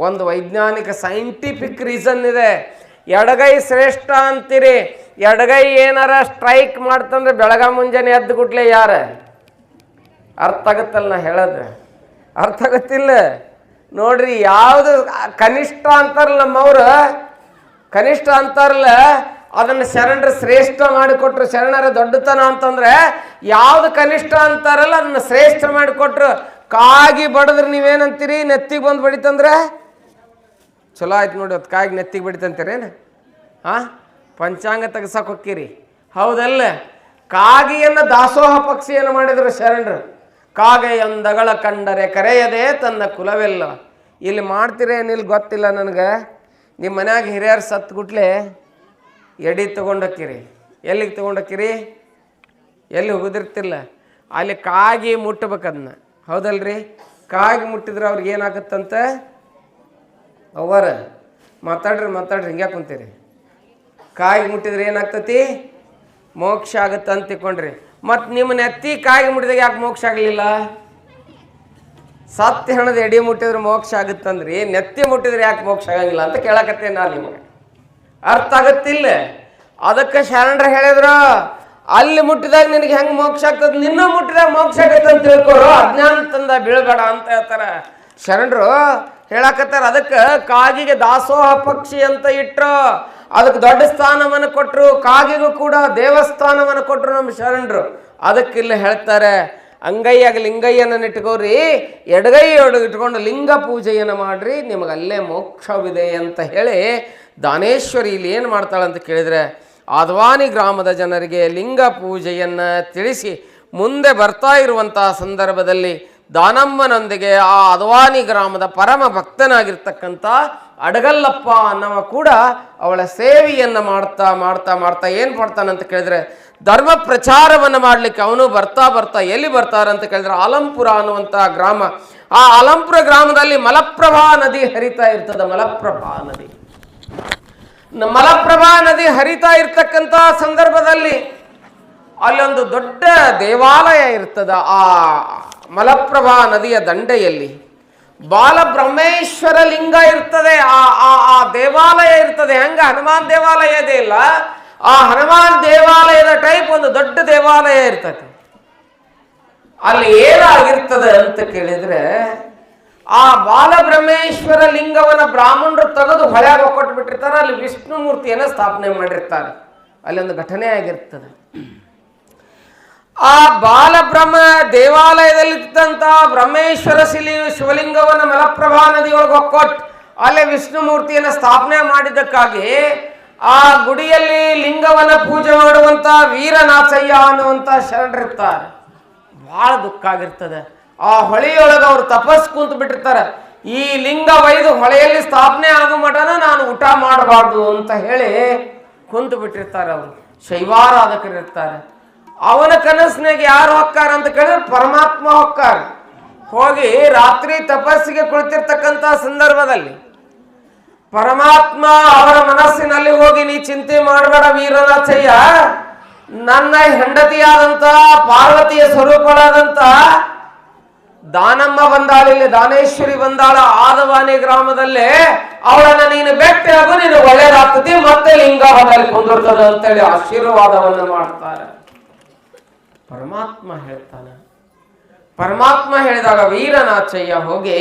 ಒಂದು ವೈಜ್ಞಾನಿಕ ಸೈಂಟಿಫಿಕ್ ರೀಸನ್ ಇದೆ. ಎಡಗೈ ಶ್ರೇಷ್ಠ ಅಂತೀರಿ, ಎಡಗೈ ಏನಾರ ಸ್ಟ್ರೈಕ್ ಮಾಡ್ತಂದ್ರೆ ಬೆಳಗ ಮುಂಜಾನೆ ಎದ್ದು ಗುಟ್ಲೆ ಯಾರ? ಅರ್ಥ ಆಗತ್ತಲ್ಲ ನಾ ಹೇಳೋದು? ಅರ್ಥ ಆಗತ್ತಿಲ್ಲ? ನೋಡ್ರಿ, ಯಾವುದು ಕನಿಷ್ಠ ಅಂತಾರಲ್ಲ ನಮ್ಮವ್ರು, ಕನಿಷ್ಠ ಅಂತಾರಲ್ಲ, ಅದನ್ನು ಶರಣರು ಶ್ರೇಷ್ಠ ಮಾಡಿಕೊಟ್ರು. ಶರಣರ ದೊಡ್ಡತನ ಅಂತಂದ್ರೆ ಯಾವ್ದು ಕನಿಷ್ಠ ಅಂತಾರಲ್ಲ ಅದನ್ನ ಶ್ರೇಷ್ಠ ಮಾಡಿಕೊಟ್ರು. ಕಾಗಿ ಬಡದ್ರೆ ನೀವೇನಂತೀರಿ? ನೆತ್ತಿಗೆ ಬಂದು ಬಡಿತಂದ್ರೆ ಚಲೋ ಆಯ್ತು ನೋಡಿ, ಅದು ಕಾಗಿ ನೆತ್ತಿಗೆ ಬಡಿತಂತೀರೇನು? ಪಂಚಾಂಗ ತೆಗ್ಸಕ್ಕೆ ಹೊಕ್ಕಿರಿ, ಹೌದಲ್ಲ? ಕಾಗಿಯನ್ನು ದಾಸೋಹ ಪಕ್ಷಿಯನ್ನು ಮಾಡಿದ್ರು ಶರಣರು. ಕಾಗೆಯೊಂದಗಳ ಕಂಡರೆ ಕರೆಯದೆ ತನ್ನ ಕುಲವೆಲ್ಲ. ಇಲ್ಲಿ ಮಾಡ್ತೀರೇನಿಲ್ಲಿ ಗೊತ್ತಿಲ್ಲ ನನಗೆ. ನಿಮ್ಮ ಮನ್ಯಾಗ ಹಿರಿಯರು ಸತ್ಗುಟ್ಲೆ ಎಡಿ ತೊಗೊಂಡೋಕ್ಕಿರಿ. ಎಲ್ಲಿಗೆ ತೊಗೊಂಡೋಕ್ಕಿರಿ? ಎಲ್ಲಿ ಹೋಗೋದಿರ್ತಿಲ್ಲ, ಅಲ್ಲಿ ಕಾಗಿ ಮುಟ್ಟಬೇಕದನ್ನ, ಹೌದಲ್ರಿ? ಕಾಗಿ ಮುಟ್ಟಿದ್ರೆ ಅವ್ರಿಗೆ ಏನಾಗುತ್ತಂತ? ಅವರ ಮಾತಾಡ್ರಿ ಹಿಂಗೆ ಕುಂತೀರಿ. ಕಾಗಿ ಮುಟ್ಟಿದ್ರೆ ಏನಾಗ್ತತಿ? ಮೋಕ್ಷ ಆಗುತ್ತೆ ಅಂತ ತಿಳ್ಕೊಂಡ್ರಿ. ಮತ್ತು ನಿಮ್ಮ ನೆತ್ತಿ ಕಾಗಿ ಮುಟ್ಟಿದಾಗ ಯಾಕೆ ಮೋಕ್ಷ ಆಗಲಿಲ್ಲ? ಸತ್ಯ ಹಣದ ಎಡಿ ಮುಟ್ಟಿದ್ರೆ ಮೋಕ್ಷ ಆಗುತ್ತಂದ್ರಿ, ನೆತ್ತಿ ಮುಟ್ಟಿದ್ರೆ ಯಾಕೆ ಮೋಕ್ಷ ಆಗಂಗಿಲ್ಲ ಅಂತ ಕೇಳಕತ್ತೇನೆ ನಾನು ನಿಮಗೆ. ಅರ್ಥ ಆಗುತ್ತಿಲ್ಲ? ಅದಕ್ಕೆ ಶರಣರು ಹೇಳಿದ್ರು, ಅಲ್ಲಿ ಮುಟ್ಟಿದಾಗ ನಿನಗೆ ಹೆಂಗೆ ಮೋಕ್ಷ ಆಗ್ತದೆ, ನಿನ್ನ ಮುಟ್ಟಿದಾಗ ಮೋಕ್ಷ ಆಗತ್ತೆ ಅಂತ ತಿಳ್ಕೊರು, ಅಜ್ಞಾನ ತಂದ ಬೀಳಬೇಡ ಅಂತ ಹೇಳ್ತಾರೆ ಶರಣರು. ಹೇಳಕತ್ತಾರ, ಅದಕ್ಕೆ ಕಾಗಿಗೆ ದಾಸೋಹ ಪಕ್ಷಿ ಅಂತ ಇಟ್ಟರು, ಅದಕ್ಕೆ ದೊಡ್ಡ ಸ್ಥಾನವನ್ನು ಕೊಟ್ಟರು. ಕಾಗಿಗೂ ಕೂಡ ದೇವಸ್ಥಾನವನ್ನು ಕೊಟ್ಟರು ನಮ್ಮ ಶರಣರು. ಅದಕ್ಕಿಲ್ಲ ಹೇಳ್ತಾರೆ, ಅಂಗೈಯಾಗ ಲಿಂಗಯ್ಯನ ಇಟ್ಕೋರಿ, ಎಡಗೈಯೊಳಗೆ ಇಟ್ಕೊಂಡು ಲಿಂಗ ಪೂಜೆಯನ್ನು ಮಾಡ್ರಿ, ನಿಮಗಲ್ಲೇ ಮೋಕ್ಷವಿದೆ ಅಂತ ಹೇಳಿ ದಾನೇಶ್ವರಿ ಇಲ್ಲಿ ಏನು ಮಾಡ್ತಾಳೆ ಅಂತ ಕೇಳಿದರೆ, ಆದ್ವಾನಿ ಗ್ರಾಮದ ಜನರಿಗೆ ಲಿಂಗ ಪೂಜೆಯನ್ನು ತಿಳಿಸಿ ಮುಂದೆ ಬರ್ತಾ ಇರುವಂತಹ ಸಂದರ್ಭದಲ್ಲಿ ದಾನಮ್ಮನೊಂದಿಗೆ ಆ ಆದ್ವಾನಿ ಗ್ರಾಮದ ಪರಮ ಭಕ್ತನಾಗಿರ್ತಕ್ಕಂಥ ಅಡಗಲ್ಲಪ್ಪ ಅನ್ನವ ಕೂಡ ಅವಳ ಸೇವೆಯನ್ನು ಮಾಡ್ತಾ ಮಾಡ್ತಾ ಮಾಡ್ತಾ ಏನು ಮಾಡ್ತಾನಂತ ಕೇಳಿದ್ರೆ, ಧರ್ಮ ಪ್ರಚಾರವನ್ನು ಮಾಡಲಿಕ್ಕೆ ಅವನು ಬರ್ತಾ ಎಲ್ಲಿ ಬರ್ತಾರಂತ ಕೇಳಿದ್ರೆ ಆಲಂಪುರ ಅನ್ನುವಂಥ ಗ್ರಾಮ. ಆ ಆಲಂಪುರ ಗ್ರಾಮದಲ್ಲಿ ಮಲಪ್ರಭಾ ನದಿ ಹರಿತಾ ಇರ್ತದೆ. ಮಲಪ್ರಭಾ ನದಿ ಮಲಪ್ರಭಾ ನದಿ ಹರಿತಾ ಇರ್ತಕ್ಕಂಥ ಸಂದರ್ಭದಲ್ಲಿ ಅಲ್ಲೊಂದು ದೊಡ್ಡ ದೇವಾಲಯ ಇರ್ತದ. ಆ ಮಲಪ್ರಭಾ ನದಿಯ ದಂಡೆಯಲ್ಲಿ ಬಾಲಬ್ರಹ್ಮೇಶ್ವರ ಲಿಂಗ ಇರ್ತದೆ. ಆ ದೇವಾಲಯ ಇರ್ತದೆ. ಹೆಂಗ ಹನುಮಾನ್ ದೇವಾಲಯ ಇದೆ ಇಲ್ಲ, ಆ ಹನುಮಾನ್ ದೇವಾಲಯದ ಟೈಪ್ ಒಂದು ದೊಡ್ಡ ದೇವಾಲಯ ಇರ್ತದೆ. ಅಲ್ಲಿ ಏನಾಗಿರ್ತದೆ ಅಂತ ಕೇಳಿದ್ರೆ, ಆ ಬಾಲಬ್ರಹ್ಮೇಶ್ವರ ಲಿಂಗವನ್ನ ಬ್ರಾಹ್ಮಣರು ತೆಗೆದು ಹೊಳೆಯಾಗ ಕೊಟ್ಟು ಬಿಟ್ಟಿರ್ತಾರೆ. ಅಲ್ಲಿ ವಿಷ್ಣು ಮೂರ್ತಿಯನ್ನು ಸ್ಥಾಪನೆ ಮಾಡಿರ್ತಾರೆ. ಅಲ್ಲಿ ಒಂದು ಘಟನೆ ಆಗಿರ್ತದೆ. ಆ ಬಾಲಬ್ರಹ್ಮ ದೇವಾಲಯದಲ್ಲಿದ್ದಂತ ಬ್ರಹ್ಮೇಶ್ವರ ಶಿವಲಿಂಗವನ್ನು ಮಲಪ್ರಭಾ ನದಿಯೊಳಗೆ ಒಕ್ಕೊಟ್ಟು ಅಲ್ಲೇ ವಿಷ್ಣು ಮೂರ್ತಿಯನ್ನು ಸ್ಥಾಪನೆ ಮಾಡಿದ್ದಕ್ಕಾಗಿ ಆ ಗುಡಿಯಲ್ಲಿ ಲಿಂಗವನ್ನ ಪೂಜೆ ಮಾಡುವಂತ ವೀರನಾಥಯ್ಯ ಅನ್ನುವಂತ ಶರಣರಿರ್ತಾರೆ. ಬಹಳ ದುಃಖ ಆಗಿರ್ತದೆ. ಆ ಹೊಳೆಯೊಳಗೆ ಅವರು ತಪಸ್ ಕುಂತು ಬಿಟ್ಟಿರ್ತಾರೆ. ಈ ಲಿಂಗ ಒಯ್ದು ಹೊಳೆಯಲ್ಲಿ ಸ್ಥಾಪನೆ ಆಗೋ ಮಟನ ನಾನು ಊಟ ಮಾಡಬಾರ್ದು ಅಂತ ಹೇಳಿ ಕುಂತು ಬಿಟ್ಟಿರ್ತಾರೆ. ಅವರು ಶೈವಾರಾಧಕರಿರ್ತಾರೆ. ಅವನ ಕನಸಿನಾಗ ಯಾರು ಹೊಕ್ಕಾರ ಅಂತ ಕೇಳಿದ್ರೆ ಪರಮಾತ್ಮ ಹೊಕ್ಕಾರ. ಹೋಗಿ ರಾತ್ರಿ ತಪಸ್ಸಿಗೆ ಕುಳಿತಿರ್ತಕ್ಕಂಥ ಸಂದರ್ಭದಲ್ಲಿ ಪರಮಾತ್ಮ ಅವರ ಮನಸ್ಸಿನಲ್ಲಿ ಹೋಗಿ, ನೀ ಚಿಂತೆ ಮಾಡಬೇಡ ವೀರನಾಥಯ್ಯ, ನನ್ನ ಹೆಂಡತಿಯಾದಂತ ಪಾರ್ವತಿಯ ಸ್ವರೂಪಳಾದಂತ ದಾನಮ್ಮ ಬಂದಾಳ, ಇಲ್ಲಿ ದಾನೇಶ್ವರಿ ಬಂದಾಳ ಆದವಾನಿ ಗ್ರಾಮದಲ್ಲೇ, ಅವಳನ್ನ ನೀನು ಭೇಟಿ ಆಗು, ನೀನು ಒಳ್ಳೇದಾಗ್ತದೆ, ಮತ್ತೆ ಲಿಂಗ ಹೊದಲ್ಲಿ ಕುಂದಿರ್ತದ ಅಂತೇಳಿ ಆಶೀರ್ವಾದವನ್ನು ಮಾಡ್ತಾರೆ. ಪರಮಾತ್ಮ ಹೇಳ್ತಾನೆ. ಪರಮಾತ್ಮ ಹೇಳಿದಾಗ ವೀರನಾಥಯ್ಯ ಹೋಗಿ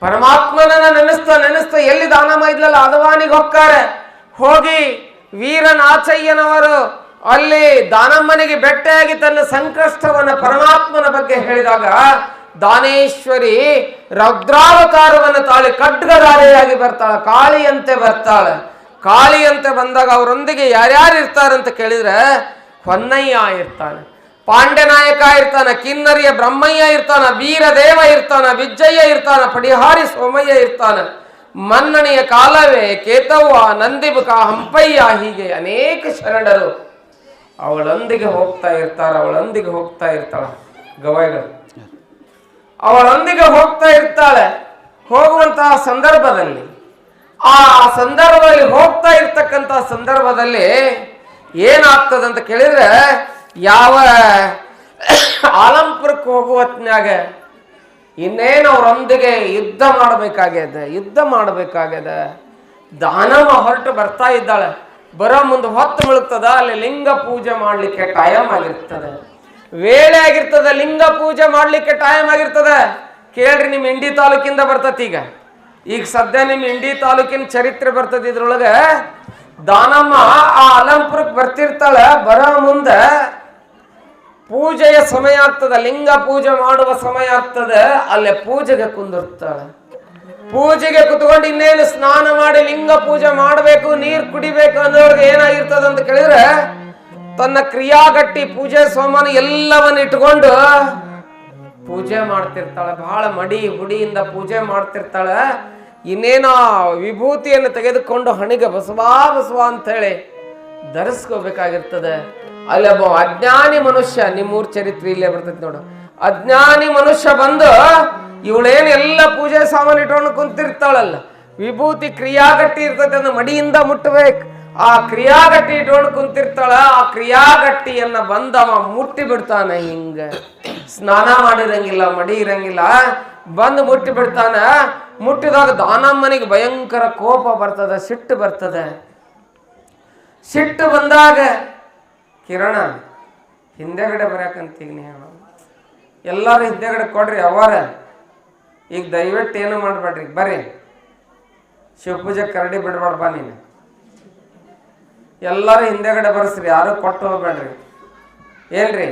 ಪರಮಾತ್ಮನನ್ನ ನೆನೆಸ್ತಾ ಎಲ್ಲಿ ದಾನಮ್ಮ ಇದ್ಲಲ್ಲ ಆದವಾನಿಗೆ ಹೊಕ್ಕಾರೆ. ಹೋಗಿ ವೀರನಾಥಯ್ಯನವರು ಅಲ್ಲಿ ದಾನಮ್ಮನಿಗೆ ಬೆಟ್ಟೆಯಾಗಿ ತನ್ನ ಸಂಕಷ್ಟವನ್ನ ಪರಮಾತ್ಮನ ಬಗ್ಗೆ ಹೇಳಿದಾಗ ದಾನೇಶ್ವರಿ ರೌದ್ರಾವತಾರವನ್ನು ತಾಳಿ ಖಡ್ಗಧಾರಿಯಾಗಿ ಬರ್ತಾಳೆ. ಕಾಳಿಯಂತೆ ಬರ್ತಾಳೆ. ಕಾಳಿಯಂತೆ ಬಂದಾಗ ಅವರೊಂದಿಗೆ ಯಾರ್ಯಾರು ಇರ್ತಾರಂತ ಕೇಳಿದ್ರೆ ಹೊನ್ನಯ್ಯ ಇರ್ತಾನೆ, ಪಾಂಡ್ಯನಾಯಕ ಇರ್ತಾನ, ಕಿನ್ನರಿಯ ಬ್ರಹ್ಮಯ್ಯ ಇರ್ತಾನ, ವೀರದೇವ ಇರ್ತಾನ, ವಿಜ್ಜಯ್ಯ ಇರ್ತಾನ, ಪಡಿಹಾರಿ ಸೋಮಯ್ಯ ಇರ್ತಾನ, ಮನ್ನಣೆಯ ಕಾಲವೇ, ಕೇತವ್ವ, ನಂದಿಬುಕ, ಹಂಪಯ್ಯ, ಹೀಗೆ ಅನೇಕ ಶರಣರು ಅವಳೊಂದಿಗೆ ಹೋಗ್ತಾ ಇರ್ತಾಳ. ಗವಾಯಿಗಳು ಅವಳೊಂದಿಗೆ ಹೋಗ್ತಾ ಇರ್ತಾಳೆ. ಹೋಗುವಂತಹ ಸಂದರ್ಭದಲ್ಲಿ ಹೋಗ್ತಾ ಇರ್ತಕ್ಕಂಥ ಸಂದರ್ಭದಲ್ಲಿ ಏನಾಗ್ತದಂತ ಕೇಳಿದ್ರೆ, ಯಾವ ಆಲಂಪುರಕ್ಕೆ ಹೋಗುವ ಹೊತ್ನ್ಯಾಗ ಇನ್ನೇನು ಅವರೊಂದಿಗೆ ಯುದ್ಧ ಮಾಡಬೇಕಾಗ್ಯದ. ದಾನವ ಹೊರಟು ಬರ್ತಾ ಇದ್ದಾಳೆ. ಬರೋ ಮುಂದೆ ಹೊತ್ತು ಮುಳುಗ್ತದ. ಅಲ್ಲಿ ಲಿಂಗ ಪೂಜೆ ಮಾಡ್ಲಿಕ್ಕೆ ಟೈಮ್ ಆಗಿರ್ತದೆ, ವೇಳೆ ಆಗಿರ್ತದೆ. ಲಿಂಗ ಪೂಜೆ ಮಾಡ್ಲಿಕ್ಕೆ ಟೈಮ್ ಆಗಿರ್ತದೆ. ಕೇಳ್ರಿ, ನಿಮ್ ಇಂಡಿ ತಾಲೂಕಿಂದ ಬರ್ತತಿ. ಈಗ ಸದ್ಯ ನಿಮ್ ಇಂಡಿ ತಾಲೂಕಿನ ಚರಿತ್ರೆ ಬರ್ತದೆ. ಇದ್ರೊಳಗೆ ದಾನಮ್ಮ ಆ ಅಲಂಪುರಕ್ಕೆ ಬರ್ತಿರ್ತಾಳೆ. ಬರೋ ಮುಂದೆ ಪೂಜೆಯ ಸಮಯ ಆಗ್ತದೆ, ಲಿಂಗ ಪೂಜೆ ಮಾಡುವ ಸಮಯ ಆಗ್ತದೆ. ಅಲ್ಲೇ ಪೂಜೆಗೆ ಕುಂದಿರ್ತಾಳೆ. ಪೂಜೆಗೆ ಕುತ್ಕೊಂಡು ಇನ್ನೇನು ಸ್ನಾನ ಮಾಡಿ ಲಿಂಗ ಪೂಜೆ ಮಾಡಬೇಕು, ನೀರು ಕುಡಿಬೇಕು ಅನ್ನೋರ್ಗೆ ಏನಾಗಿರ್ತದೆ ಅಂತ ಕೇಳಿದ್ರೆ, ತನ್ನ ಕ್ರಿಯಾಗಟ್ಟಿ ಪೂಜೆ ಸಾಮಾನು ಎಲ್ಲವನ್ನ ಇಟ್ಕೊಂಡು ಪೂಜೆ ಮಾಡ್ತಿರ್ತಾಳೆ. ಬಹಳ ಮಡಿ ಹುಡಿಯಿಂದ ಪೂಜೆ ಮಾಡ್ತಿರ್ತಾಳೆ. ಇನ್ನೇನೋ ವಿಭೂತಿಯನ್ನು ತೆಗೆದುಕೊಂಡು ಹಣಿಗೆ ಬಸವ ಅಂತ ಹೇಳಿ ಧರಿಸ್ಕೋಬೇಕಾಗಿರ್ತದೆ. ಅಲ್ಲೊಬ್ಬ ಅಜ್ಞಾನಿ ಮನುಷ್ಯ, ನಿಮ್ಮೂರ್ ಚರಿತ್ರೆ ಇಲ್ಲೇ ಬರ್ತೈತಿ ನೋಡು. ಅಜ್ಞಾನಿ ಮನುಷ್ಯ ಬಂದು ಇವಳೇನು ಎಲ್ಲ ಪೂಜೆ ಸಾಮಾನು ಇಟ್ಕೊಂಡು ಕುಂತಿರ್ತಾಳಲ್ಲ, ವಿಭೂತಿ ಕ್ರಿಯಾಗಟ್ಟಿ ಇರ್ತೈತೆ, ಅದನ್ನ ಮಡಿಯಿಂದ ಮುಟ್ಟಬೇಕು. ಆ ಕ್ರಿಯಾಗಟ್ಟಿ ಇಟ್ಕೊಂಡು ಕುಂತಿರ್ತಾಳ. ಆ ಕ್ರಿಯಾಗಟ್ಟಿಯನ್ನ ಬಂದವ ಮುಟ್ಟಿ ಬಿಡ್ತಾನೆ. ಹಿಂಗ ಸ್ನಾನ ಮಾಡಿರಂಗಿಲ್ಲ, ಮಡಿ ಇರಂಗಿಲ್ಲ, ಬಂದು ಮುಟ್ಟಿ ಬಿಡ್ತಾನ. ಮುಟ್ಟಿದಾಗ ದಾನಮ್ಮನಿಗೆ ಭಯಂಕರ ಕೋಪ ಬರ್ತದೆ, ಸಿಟ್ಟು ಬರ್ತದೆ. ಸಿಟ್ಟು ಬಂದಾಗ ಕಿರಣ ಹಿಂದೆಗಡೆ ಬರಕಂತೀಗ ನೀವು ಎಲ್ಲರೂ ಹಿಂದೆಗಡೆ ಕೊಡ್ರಿ. ಅವರ ಈಗ ದಯವಿಟ್ಟು ಏನು ಮಾಡ್ಬೇಡ್ರಿ, ಬರ್ರಿ ಶಿವಪೂಜೆ ಕರಡಿ ಬಿಡ್ಬಾರ್ಬಾ. ನೀನು ಎಲ್ಲರೂ ಹಿಂದೆಗಡೆ ಬರ್ಸ್ರಿ, ಯಾರು ಕೊಟ್ಟು ಹೋಗ್ಬೇಡ್ರಿ. ಏನ್ರಿ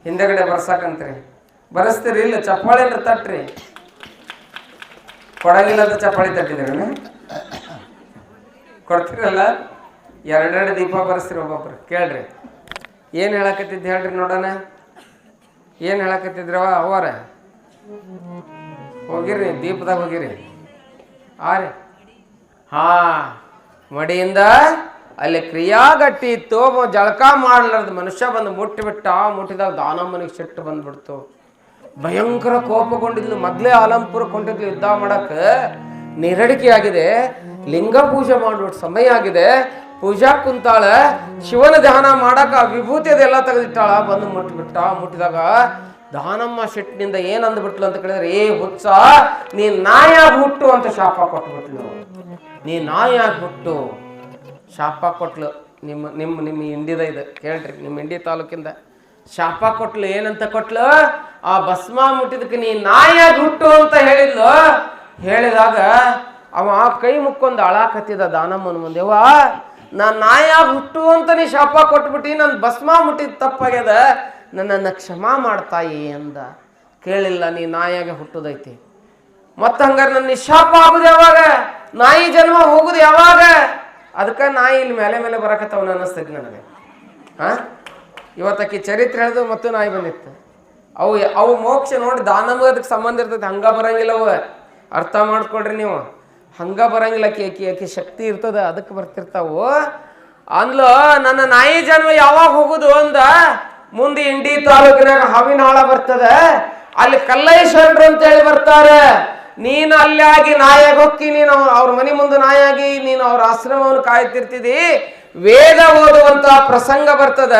ಹಿಂದೆಗಡೆ ಬರ್ಸಕಂತ್ರಿ? ಬರೆಸ್ತೀರಿ ಇಲ್ಲ? ಚಪ್ಪಾಳಿ ಅಂದ್ರೆ ತಟ್ರಿ. ಕೊಡಂಗಿಲ್ಲ ಅಂತ ಚಪ್ಪಾಳಿ ತಟ್ಟಿದ್ರಿ, ಕೊಡ್ತೀರಲ್ಲ. ಎರಡೆರಡು ದೀಪ ಬರೆಸ್ತೀರಿ ಒಬ್ಬೊಬ್ರು. ಕೇಳ್ರಿ ಏನು ಹೇಳಕತ್ತಿದ್ದು ಹೇಳ್ರಿ ನೋಡೋಣ. ಏನು ಹೇಳಕತ್ತಿದ್ರವ ಅವರ? ಹೋಗಿರಿ ದೀಪದಾಗ ಹೋಗಿರಿ. ಆರಿ ಮಡಿಯಿಂದ ಅಲ್ಲಿ ಕ್ರಿಯಾಗಟ್ಟಿ ಇತ್ತು. ಜಳಕ ಮಾಡ್ಲಾರ್ದು ಮನುಷ್ಯ ಬಂದು ಮುಟ್ಟಿದಾಗ ದಾನಮ್ಮನಿಗೆ ಸಿಟ್ಟು ಬಂದ್ಬಿಡ್ತು. ಭಯಂಕರ ಕೋಪಗೊಂಡಿದ್ಲು. ಮೊದ್ಲೇ ಆಲಂಪುರಕ್ಕೆ ಹೊಂಟಿದ್ಲು ಯುದ್ಧ ಮಾಡಕ್ಕೆ. ನಿರಡಿಕೆ ಆಗಿದೆ. ಲಿಂಗ ಪೂಜೆ ಮಾಡ್ಬಿಟ್ಟು ಸಮಯ ಆಗಿದೆ, ಪೂಜಾ ಕುಂತಾಳ, ಶಿವನ ಧ್ಯಾನ ಮಾಡಕ ವಿಭೂತಿ ಅದೆಲ್ಲ ತೆಗೆದಿಟ್ಟಾಳ. ಬಂದು ಮುಟ್ಟಿದಾಗ ದಾನಮ್ಮ ಶೆಟ್ಟಿನಿಂದ ಏನ್ ಅಂದ್ಬಿಟ್ಲು ಅಂತ ಕೇಳಿದ್ರೆ, ಏ ಹುಚ್ಚ, ನೀ ನಾಯಾಗಿ ಹುಟ್ಟು ಅಂತ ಶಾಪ ಕೊಟ್ಬಿಟ್ಲು. ನೀ ನಾಯಾಗಿ ಹುಟ್ಟು ಶಾಪ ಕೊಟ್ಲು. ನಿಮ್ಮ ನಿಮ್ಮ ನಿಮ್ಮ ಇಂಡಿದ ಇದು ಕೇಳ್ರಿ, ನಿಮ್ಮ ಇಂಡಿ ತಾಲೂಕಿಂದ ಶಾಪ ಕೊಟ್ಲು. ಏನಂತ ಕೊಟ್ಲು? ಆ ಭಸ್ಮ ಮುಟ್ಟಿದಕ್ಕೆ ನೀ ನಾಯಾಗಿ ಹುಟ್ಟು ಅಂತ ಹೇಳಿದ್ಲು. ಹೇಳಿದಾಗ ಅವ ಕೈ ಮುಕ್ಕೊಂದು ಅಳಾಕತ್ತಿದ ದಾನಮ್ಮನ ಮುಂದೆ, ವಾ ನಾನು ನಾಯಾಗಿ ಹುಟ್ಟು ಅಂತ ನೀ ಶಾಪ ಕೊಟ್ಬಿಟ್ಟು ನನ್ನ ಭಸ್ಮ ಮುಟ್ಟಿದ ತಪ್ಪಾಗ್ಯದ, ನನ್ನನ್ನು ಕ್ಷಮಾ ಮಾಡ್ತಾಯಿ ಅಂದ. ಕೇಳಿಲ್ಲ, ನೀ ನಾಯಾಗೆ ಹುಟ್ಟುದೈತಿ. ಮತ್ತೆ ಹಂಗಾರೆ ನನ್ನ ಶಾಪ ಆಗುದು ಯಾವಾಗ? ನಾಯಿ ಜನ್ಮ ಹೋಗುದು ಯಾವಾಗ? ಅದಕ್ಕೆ ನಾಯಿ ಇಲ್ಲಿ ಮೇಲೆ ಮೇಲೆ ಬರಕತ್ತವನ ಅನ್ನಿಸ್ತೈತಿ ನನಗೆ. ಇವತ್ತಕ್ಕೆ ಚರಿತ್ರೆ ಹೇಳಿದು ಮತ್ತು ನಾಯಿ ಬಂದಿತ್ತು. ಅವು ಮೋಕ್ಷ ನೋಡಿ, ದಾನಮ್ಮ ಅದಕ್ಕೆ ಸಂಬಂಧ ಇರ್ತೈತಿ. ಹಂಗ ಬರಂಗಿಲ್ಲ ಅವ, ಅರ್ಥ ಮಾಡ್ಕೊಡ್ರಿ ನೀವು. ಹಂಗ ಬರಂಗಿಲ್ಲ, ಆಕಿ ಶಕ್ತಿ ಇರ್ತದ, ಅದಕ್ಕೆ ಬರ್ತಿರ್ತಾವು. ಅಂದ್ಲು, ನನ್ನ ನಾಯಿ ಜನ್ಮ ಯಾವಾಗ ಹೋಗುದು ಅಂದ. ಮುಂದೆ ಇಂಡಿ ತಾಲೂಕಿನಾಗ ಹಾವಿನಾಳ ಬರ್ತದ, ಅಲ್ಲಿ ಕಲ್ಲೈಶ್ವರರು ಅಂತ ಹೇಳಿ ಬರ್ತಾರೆ. ನೀನು ಅಲ್ಲಿ ಆಗಿ ನಾಯಾಗಿ ಹೊಕ್ಕಿ, ನೀನು ಅವ್ರ ಮನೆ ಮುಂದೆ ನಾಯಾಗಿ ನೀನು ಅವ್ರ ಆಶ್ರಮವನ್ನು ಕಾಯ್ತಿರ್ತಿದಿ. ವೇದ ಓದುವಂತ ಪ್ರಸಂಗ ಬರ್ತದ,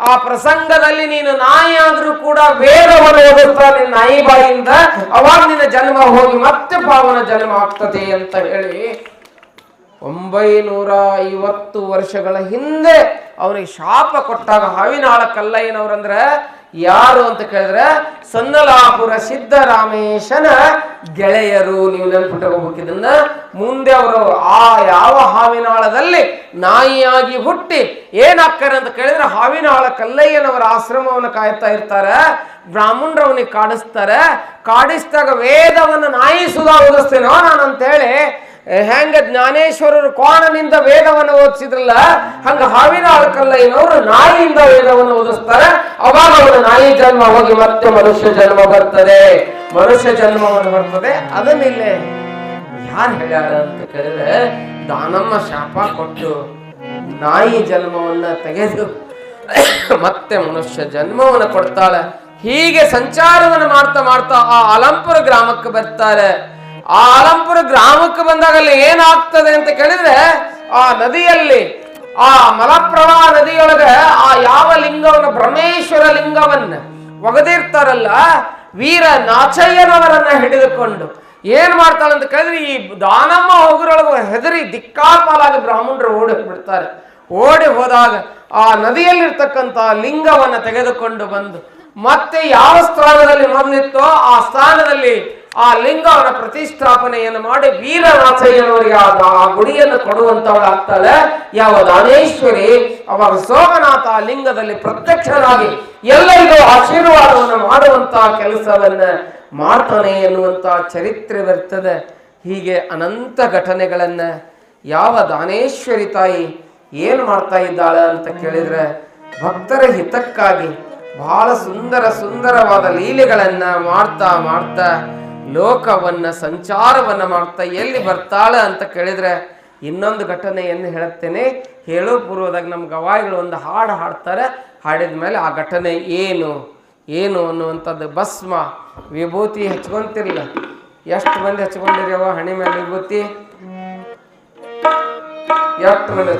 ಆ ಪ್ರಸಂಗದಲ್ಲಿ ನೀನು ನಾಯಿ ಆದ್ರೂ ಕೂಡ ವೇದವನ್ನು ಓದುತ್ತಾ ನಿನ್ನ ನಾಯಿ ಬಾಯಿಯಿಂದ, ಅವಾಗ ನಿನ್ನ ಜನ್ಮ ಹೋಗಿ ಮತ್ತೆ ಪಾವನ ಜನ್ಮ ಆಗ್ತದೆ ಅಂತ ಹೇಳಿ 950 ವರ್ಷಗಳ ಹಿಂದೆ ಅವನಿಗೆ ಶಾಪ ಕೊಟ್ಟಾಗ ಹಾವಿನಾಳ ಕಲ್ಲಯ್ಯನವ್ರಂದ್ರೆ ಯಾರು ಅಂತ ಕೇಳಿದ್ರೆ ಸನ್ನಲಾಪುರ ಸಿದ್ದರಾಮೇಶನ ಗೆಳೆಯರು. ನೀವು ನೆನ್ಪಿಟ್ಟುಕೋಬೇಕಿದನ್ನ. ಮುಂದೆ ಅವರು ಆ ಯಾವ ಹಾವಿನಾಳದಲ್ಲಿ ನಾಯಿಯಾಗಿ ಹುಟ್ಟಿ ಏನಾಗ್ತಾರೆ ಅಂತ ಕೇಳಿದ್ರೆ ಹಾವಿನಾಳ ಕಲ್ಲಯ್ಯನವರ ಆಶ್ರಮವನ್ನು ಕಾಯ್ತಾ ಇರ್ತಾರೆ. ಬ್ರಾಹ್ಮಣರು ಅವನಿಗೆ ಕಾಡಿಸ್ತಾರೆ. ಕಾಡಿಸಿದಾಗ ವೇದವನ್ನು ನಾಯಿ ಸುಧಾ ಓದಿಸ್ತೇನೋ ನಾನು ಅಂತೇಳಿ, ಹೆಂಗ ಜ್ಞಾನೇಶ್ವರರು ಕೋಣನಿಂದ ವೇದವನ್ನು ಓದಿಸಿದ್ರಲ್ಲ, ಹಂಗ ಹಾವಿನಾಳ ಕಲ್ಲಯ್ಯನವರು ನಾಯಿಯಿಂದ ವೇದವನ್ನು ಓದಿಸ್ತಾರೆ. ಅವಾಗ ಅವನ ನಾಯಿ ಜನ್ಮ ಹೋಗಿ ಮತ್ತೆ ಮನುಷ್ಯ ಜನ್ಮ ಬರ್ತದೆ, ಮನುಷ್ಯ ಜನ್ಮವನ್ನು ಬರ್ತದೆ. ಅದನ್ನಿಲ್ಲೇ ಯಾರು ಹೇಳ್ಯಾರ ಅಂತ ಕೇಳಿದ್ರೆ, ದಾನಮ್ಮ ಶಾಪ ಕೊಟ್ಟು ನಾಯಿ ಜನ್ಮವನ್ನ ತೆಗೆದು ಮತ್ತೆ ಮನುಷ್ಯ ಜನ್ಮವನ್ನು ಕೊಡ್ತಾಳೆ. ಹೀಗೆ ಸಂಚಾರವನ್ನು ಮಾಡ್ತಾ ಮಾಡ್ತಾ ಆ ಅಲಂಪುರ ಗ್ರಾಮಕ್ಕೆ ಬರ್ತಾರೆ. ಆ ಅಲಂಪುರ ಗ್ರಾಮಕ್ಕೆ ಬಂದಾಗ ಅಲ್ಲಿ ಏನಾಗ್ತದೆ ಅಂತ ಕೇಳಿದ್ರೆ, ಆ ನದಿಯಲ್ಲಿ, ಆ ಮಲಪ್ರವಾಹ ನದಿಯೊಳಗ ಆ ಯಾವ ಲಿಂಗವನ್ನ, ಬ್ರಹ್ಮೇಶ್ವರ ಲಿಂಗವನ್ನ ಒಗದಿರ್ತಾರಲ್ಲ, ವೀರ ನಾಚಯ್ಯನವರನ್ನ ಹಿಡಿದುಕೊಂಡು ಏನ್ ಮಾಡ್ತಾಳೆ ಅಂತ ಕೇಳಿದ್ರೆ, ಈ ದಾನಮ್ಮ ಹೋಗುರೊಳಗ ಹೆದರಿ ದಿಕ್ಕಾಪಾಲಾಗಿ ಬ್ರಾಹ್ಮಣರು ಓಡಿ ಬಿಡ್ತಾರೆ. ಓಡಿ ಹೋದಾಗ ಆ ನದಿಯಲ್ಲಿರ್ತಕ್ಕಂಥ ಲಿಂಗವನ್ನ ತೆಗೆದುಕೊಂಡು ಬಂದು ಮತ್ತೆ ಯಾವ ಸ್ಥಾನದಲ್ಲಿ ಮೊದಲಿತ್ತೋ ಆ ಸ್ಥಾನದಲ್ಲಿ ಆ ಲಿಂಗವನ್ನ ಪ್ರತಿಷ್ಠಾಪನೆಯನ್ನು ಮಾಡಿ ವೀರನಾಥಯ್ಯನವರಿಗೆ ಆ ಗುಡಿಯನ್ನು ಕೊಡುವಂತವಳಾಗ್ತಾಳೆ ಯಾವ ದಾನೇಶ್ವರಿ. ಅವಾಗ ಸೋಮನಾಥ ಆ ಲಿಂಗದಲ್ಲಿ ಪ್ರತ್ಯಕ್ಷರಾಗಿ ಎಲ್ಲರಿಗೂ ಆಶೀರ್ವಾದವನ್ನು ಮಾಡುವಂತಹ ಕೆಲಸವನ್ನ ಮಾಡ್ತಾನೆ ಎನ್ನುವಂತ ಚರಿತ್ರೆ ಬರ್ತದೆ. ಹೀಗೆ ಅನಂತ ಘಟನೆಗಳನ್ನ ಯಾವ ದಾನೇಶ್ವರಿ ತಾಯಿ ಏನು ಮಾಡ್ತಾ ಇದ್ದಾಳೆ ಅಂತ ಕೇಳಿದ್ರೆ, ಭಕ್ತರ ಹಿತಕ್ಕಾಗಿ ಬಹಳ ಸುಂದರವಾದ ಲೀಲೆಗಳನ್ನ ಮಾಡ್ತಾ ಮಾಡ್ತಾ ಲೋಕವನ್ನ ಸಂಚಾರವನ್ನ ಮಾಡ್ತಾ ಎಲ್ಲಿ ಬರ್ತಾಳೆ ಅಂತ ಕೇಳಿದ್ರೆ, ಇನ್ನೊಂದು ಘಟನೆಯನ್ನು ಹೇಳುತ್ತೇನೆ. ಹೇಳೋ ಪೂರ್ವದಾಗ ನಮ್ಮ ಗವಾಯಿಗಳು ಒಂದು ಹಾಡು ಹಾಡ್ತಾರೆ. ಹಾಡಿದ ಮೇಲೆ ಆ ಘಟನೆ ಏನು ಅನ್ನುವಂಥದ್ದು. ಭಸ್ಮ ವಿಭೂತಿ ಹಚ್ಕೊಂತಿರ್ಲಿಲ್ಲ. ಎಷ್ಟು ಮಂದಿ ಹಚ್ಕೊಂಡಿರ್ಯವ ಹಣೆ ಮೇಲೆ ವಿಭೂತಿ? ಎಷ್ಟು ಮಂದಿ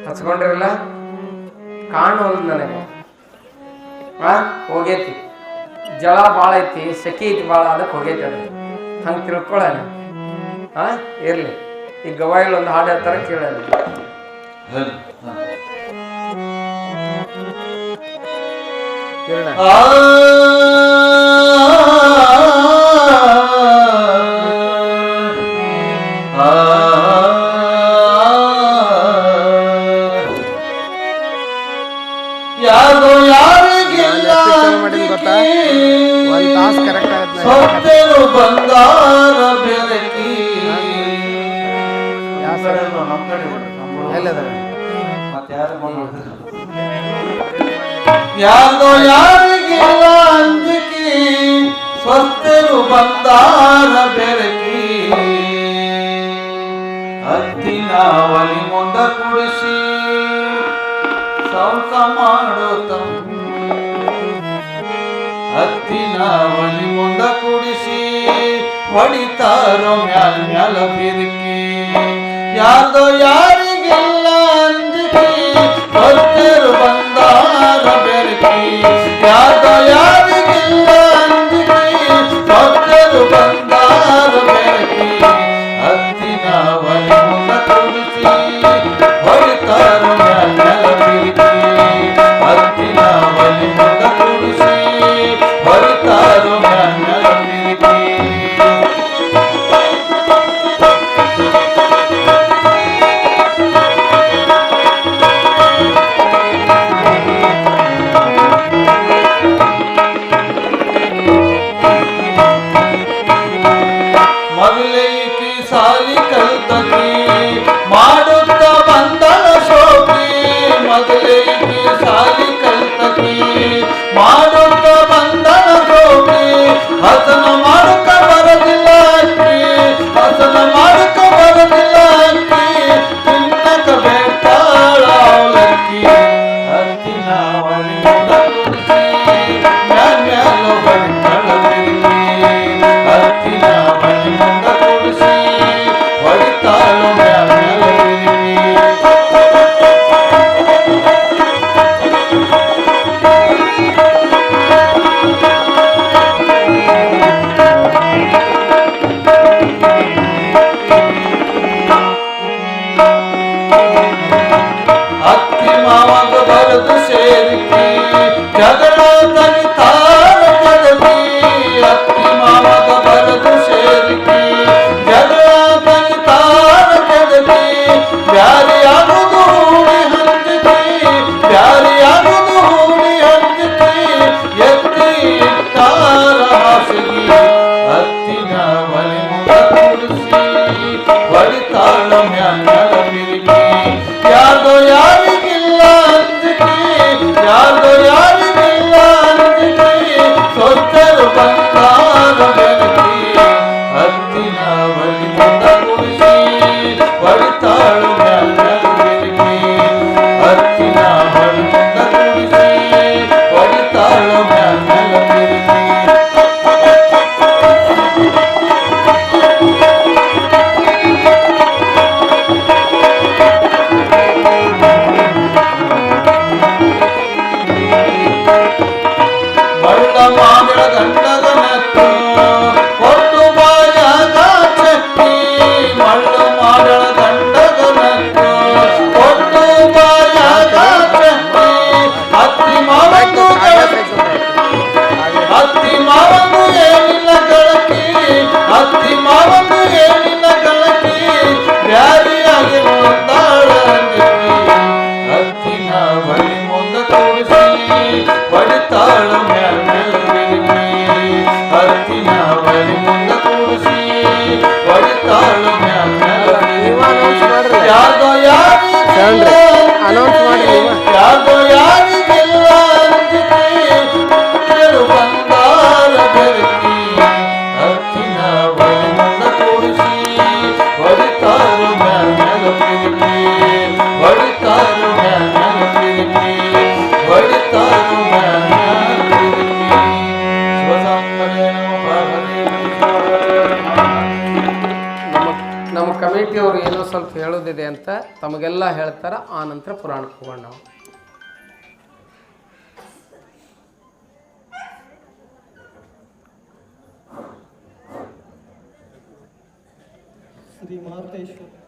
ಹಚ್ಕೊಂಡಿರಲ್ಲ? ಕಾಣೋದು ನನಗೆ. ಹೋಗೈತಿ, ಜಳ ಭಾಳ ಐತಿ, ಸೆಕೆ ಐತಿ ಭಾಳ, ಅದಕ್ಕೆ ಹೋಗೈತಿ. ಅದು ಹಂಗೆ ತಿಳ್ಕೊಳ್ಳೋಣ. ಇರ್ಲಿ, ಈ ಗವಾಯಿಗಳು ಒಂದು ಹಾಡು ಹೇಳ್ತಾರೆ, ಕೇಳೋಣ. ಯಾರು ಯಾರಿಗಿಲ್ಲ ಸತ್ಯರು ಬಂದಾರ ಬೆಳಕಿ. ಯಾರು ಯಾರಿಗಿಲ್ಲ ಅಂಜಿಕೆ ಸ್ವಸ್ಥರು ಬಂದಾರ ಬೆಳಕಿ. ಹತ್ತಿನ ಒಲಿ ಮುಂದ ಕುಡಿಸಿ ಸೌಕ ಮಾಡೋ ಹತ್ತಿನ ಒಲಿ ಮುಂದ ಕುಡಿಸಿ ಹೊಡಿತಾರೋ ಮ್ಯಾಲ್ ಮ್ಯಾಲ ಬಿರುಕಿ ಯಾರ್ದೋ ಯಾರಿಗಿಲ್ಲ ಅಂಜಿಕೆ ಭಕ್ತರು ಬಂದಾರ ಬೆರಕಿ ಯಾರ್ದೋ ಯಾರಿಗಿಲ್ಲ ಅಂಜಿಕೆ ಭಕ್ತರು ಬಂದಾರ ಬೆರಕಿ ಹತ್ತಿನ ಒಲೆ ಮುಖ ತುಳಸಿ ಹೊಡಿತಾರೋ ಮ್ಯಾಲ್ ಮ್ಯಾಲ ಬಿರುಕಿ ಹತ್ತಿನ ಒಲೆ ಮುಖ ತುಳಸಿ ಹೊಡಿತಾರೋ ಮ್ಯಾಲ್ ಮ್ಯಾಲ ಬಿರುಕಿ ಮೊದಲೈತಿ ಸಾಲಿ ಕಲ್ತಕಿ ಮಾಡುತ್ತ ಬಂದಳ ಶೋಕಿ ಮೊದಲೈತಿ ಸಾಲಿ ಕಲ್ತಕಿ ಮಾಡುತ್ತ ಬಂದಳ ಶೋಕಿ ಹಸನ ಮಾಡಕ ಬರದಿಲ್ಲ ಅಕ್ಕಿ ಹಸನ ಮಾಡಕ ಬರದಿಲ್ಲ ಅಕ್ಕಿ ತಿನ್ನಕ ಬೇಡ್ತಾಳ ಅವಲಕ್ಕಿ ಹತ್ತಿನ ಒಲಿಯುತ್ತ ತುಳಸಿ ಮ್ಯಾಲ್ ಮ್ಯಾಲ ಹೊಡಿತಾಳ ಬಿರುಕಿ ಹತ್ತಿನ ಒಲಿಯುತ್ತ ತುಳಸಿ ಹೊಡಿತಾಳ ಮ್ಯಾಲ್ ಮ್ಯಾಲ ಬಿರುಕಿ ಅತ್ತಿ ಮಾವಾಗ ಬರದು ಸೇರಿಕಿ ಜಗಳ ತನಿತಾರ ಕದಕಿ ಅತ್ತಿ ಮಾವಾಗ ಬರದು ಸೇರಿಕಿ ಜಗಳ ತನಿತಾರ ಕದಕಿ ಬ್ಯಾರಿಯಾಗುದು ಹೂಡಿ ಹಂಚಿಕಿ ಬ್ಯಾರಿಯಾಗುದು ಹೂಡಿ ಹಂಚಿಕಿ ಎತ್ತಿ ಇಟ್ಟಾರ ಹಾಸಿಗೆ ಹತ್ತಿನ ಒಲೆ ಮುಖ ತುಳಸಿ ಹೊಡಿತಾಳ ಮ್ಯಾಲ್ ಮ್ಯಾಲ ಬಿರುಕಿ ಯಾರ್ದೋ ಯಾರಿಗಿಲ್ಲ ಅಂಜಿಕೆ ಯಾರ್ದೋ ಯಾರಿಗಿಲ್ಲ ಅಂಜಿಕೆ ಸೊತ್ತರು ಬಂದಾರ ಬೆರಕಿ ಹತ್ತಿನ ಒಲೆ ಮುಖ ತುಳಸಿ ಹೊಡಿತಾಳ ಮ್ಯಾಲ್ ಮ್ಯಾಲ ಬಿರುಕಿ ಹತ್ತಿನ ಒಲೆ ಮುಖ ತುಳಸಿ ಹೊಡಿತಾಳ ಮ್ಯಾಲ್ ಮ್ಯಾಲ ಬಿರುಕಿ ಮಳ್ಳ ಮಾಮಿಳ ಗಂಡಗನತ್ತು ಕೊಟ್ಟು ಬಾಯಾಗ ಚಕ್ಕಿ ಮಳ್ಳ ಮಾಮಿಳ ಗಂಡಗನತ್ತು ಕೊಟ್ಟು ಬಾಯಾಗ ಚಕ್ಕಿ ಹತ್ತಿ ಮಾವಂದು ಹತ್ತಿ ಮಾವಂದು ಏನಿಲ್ಲ ಗಳಕಿ ಹತ್ತಿ ಮಾವಂದು ಏನಿಲ್ಲ ಗಳಕಿ ಬ್ಯಾರಿಯಾಗಿ ಬಂದಾಳ ಅಂಜಿಕಿ ಹತ್ತಿನ ಬಳಿ ಮುಂದ ತೋರಿಸಿ ಹೊಡಿತಾಳ ಮ್ಯಾಲ್ ಮ್ಯಾಲ ಬಿರುಕಿ ಹತ್ತಿನ ಬಳಿ ಮುಂದ ತೋರಿಸಿ ಹೊಡಿತಾಳ ಮ್ಯಾಲ್ ಮ್ಯಾಲ ಬಿರುಕಿ ಯಾರ್ದೋ ಯಾರಿಗಿಲ್ಲ ಯಾರ್ದೋ ಯಾರಿಗಿಲ್ಲ ಅಂಜಿಕೆ ಭಕ್ತರು ಬಂದಾರ ಬೆರಕಿ ಹತ್ತಿನ ಬಳಿ ಮುಂದ ತೋರಿಸಿ ಹೊಡಿತಾರ ಮ್ಯಾಲ್ ಮ್ಯಾಲ ಬಿರುಕಿ ಹೊಡಿತಾರ ಮ್ಯಾಲ್ ಮ್ಯಾಲ ಬಿರುಕಿ ಹೊಡಿತಾರ ಮ್ಯಾಲ್ ಮ್ಯಾಲ ಬಿರುಕಿ ಶಿವಸಂಗರೇ ನಮೋ ಪಾರ್ವತಿ ನಮ್ಮ ಕಮಿಟಿಯವರು ಏನೋ ಸ್ವಲ್ಪ ಹೇಳೋದಿದೆ ಅಂತ ತಮಗೆಲ್ಲ ಹೇಳ್ತಾರ ಆ ನಂತರ ಪುರಾಣಕ್ಕೆ ಹೋಗೋಣ ನಾವು ಶ್ರೀ ಮಾರುತೇಶ್ವರ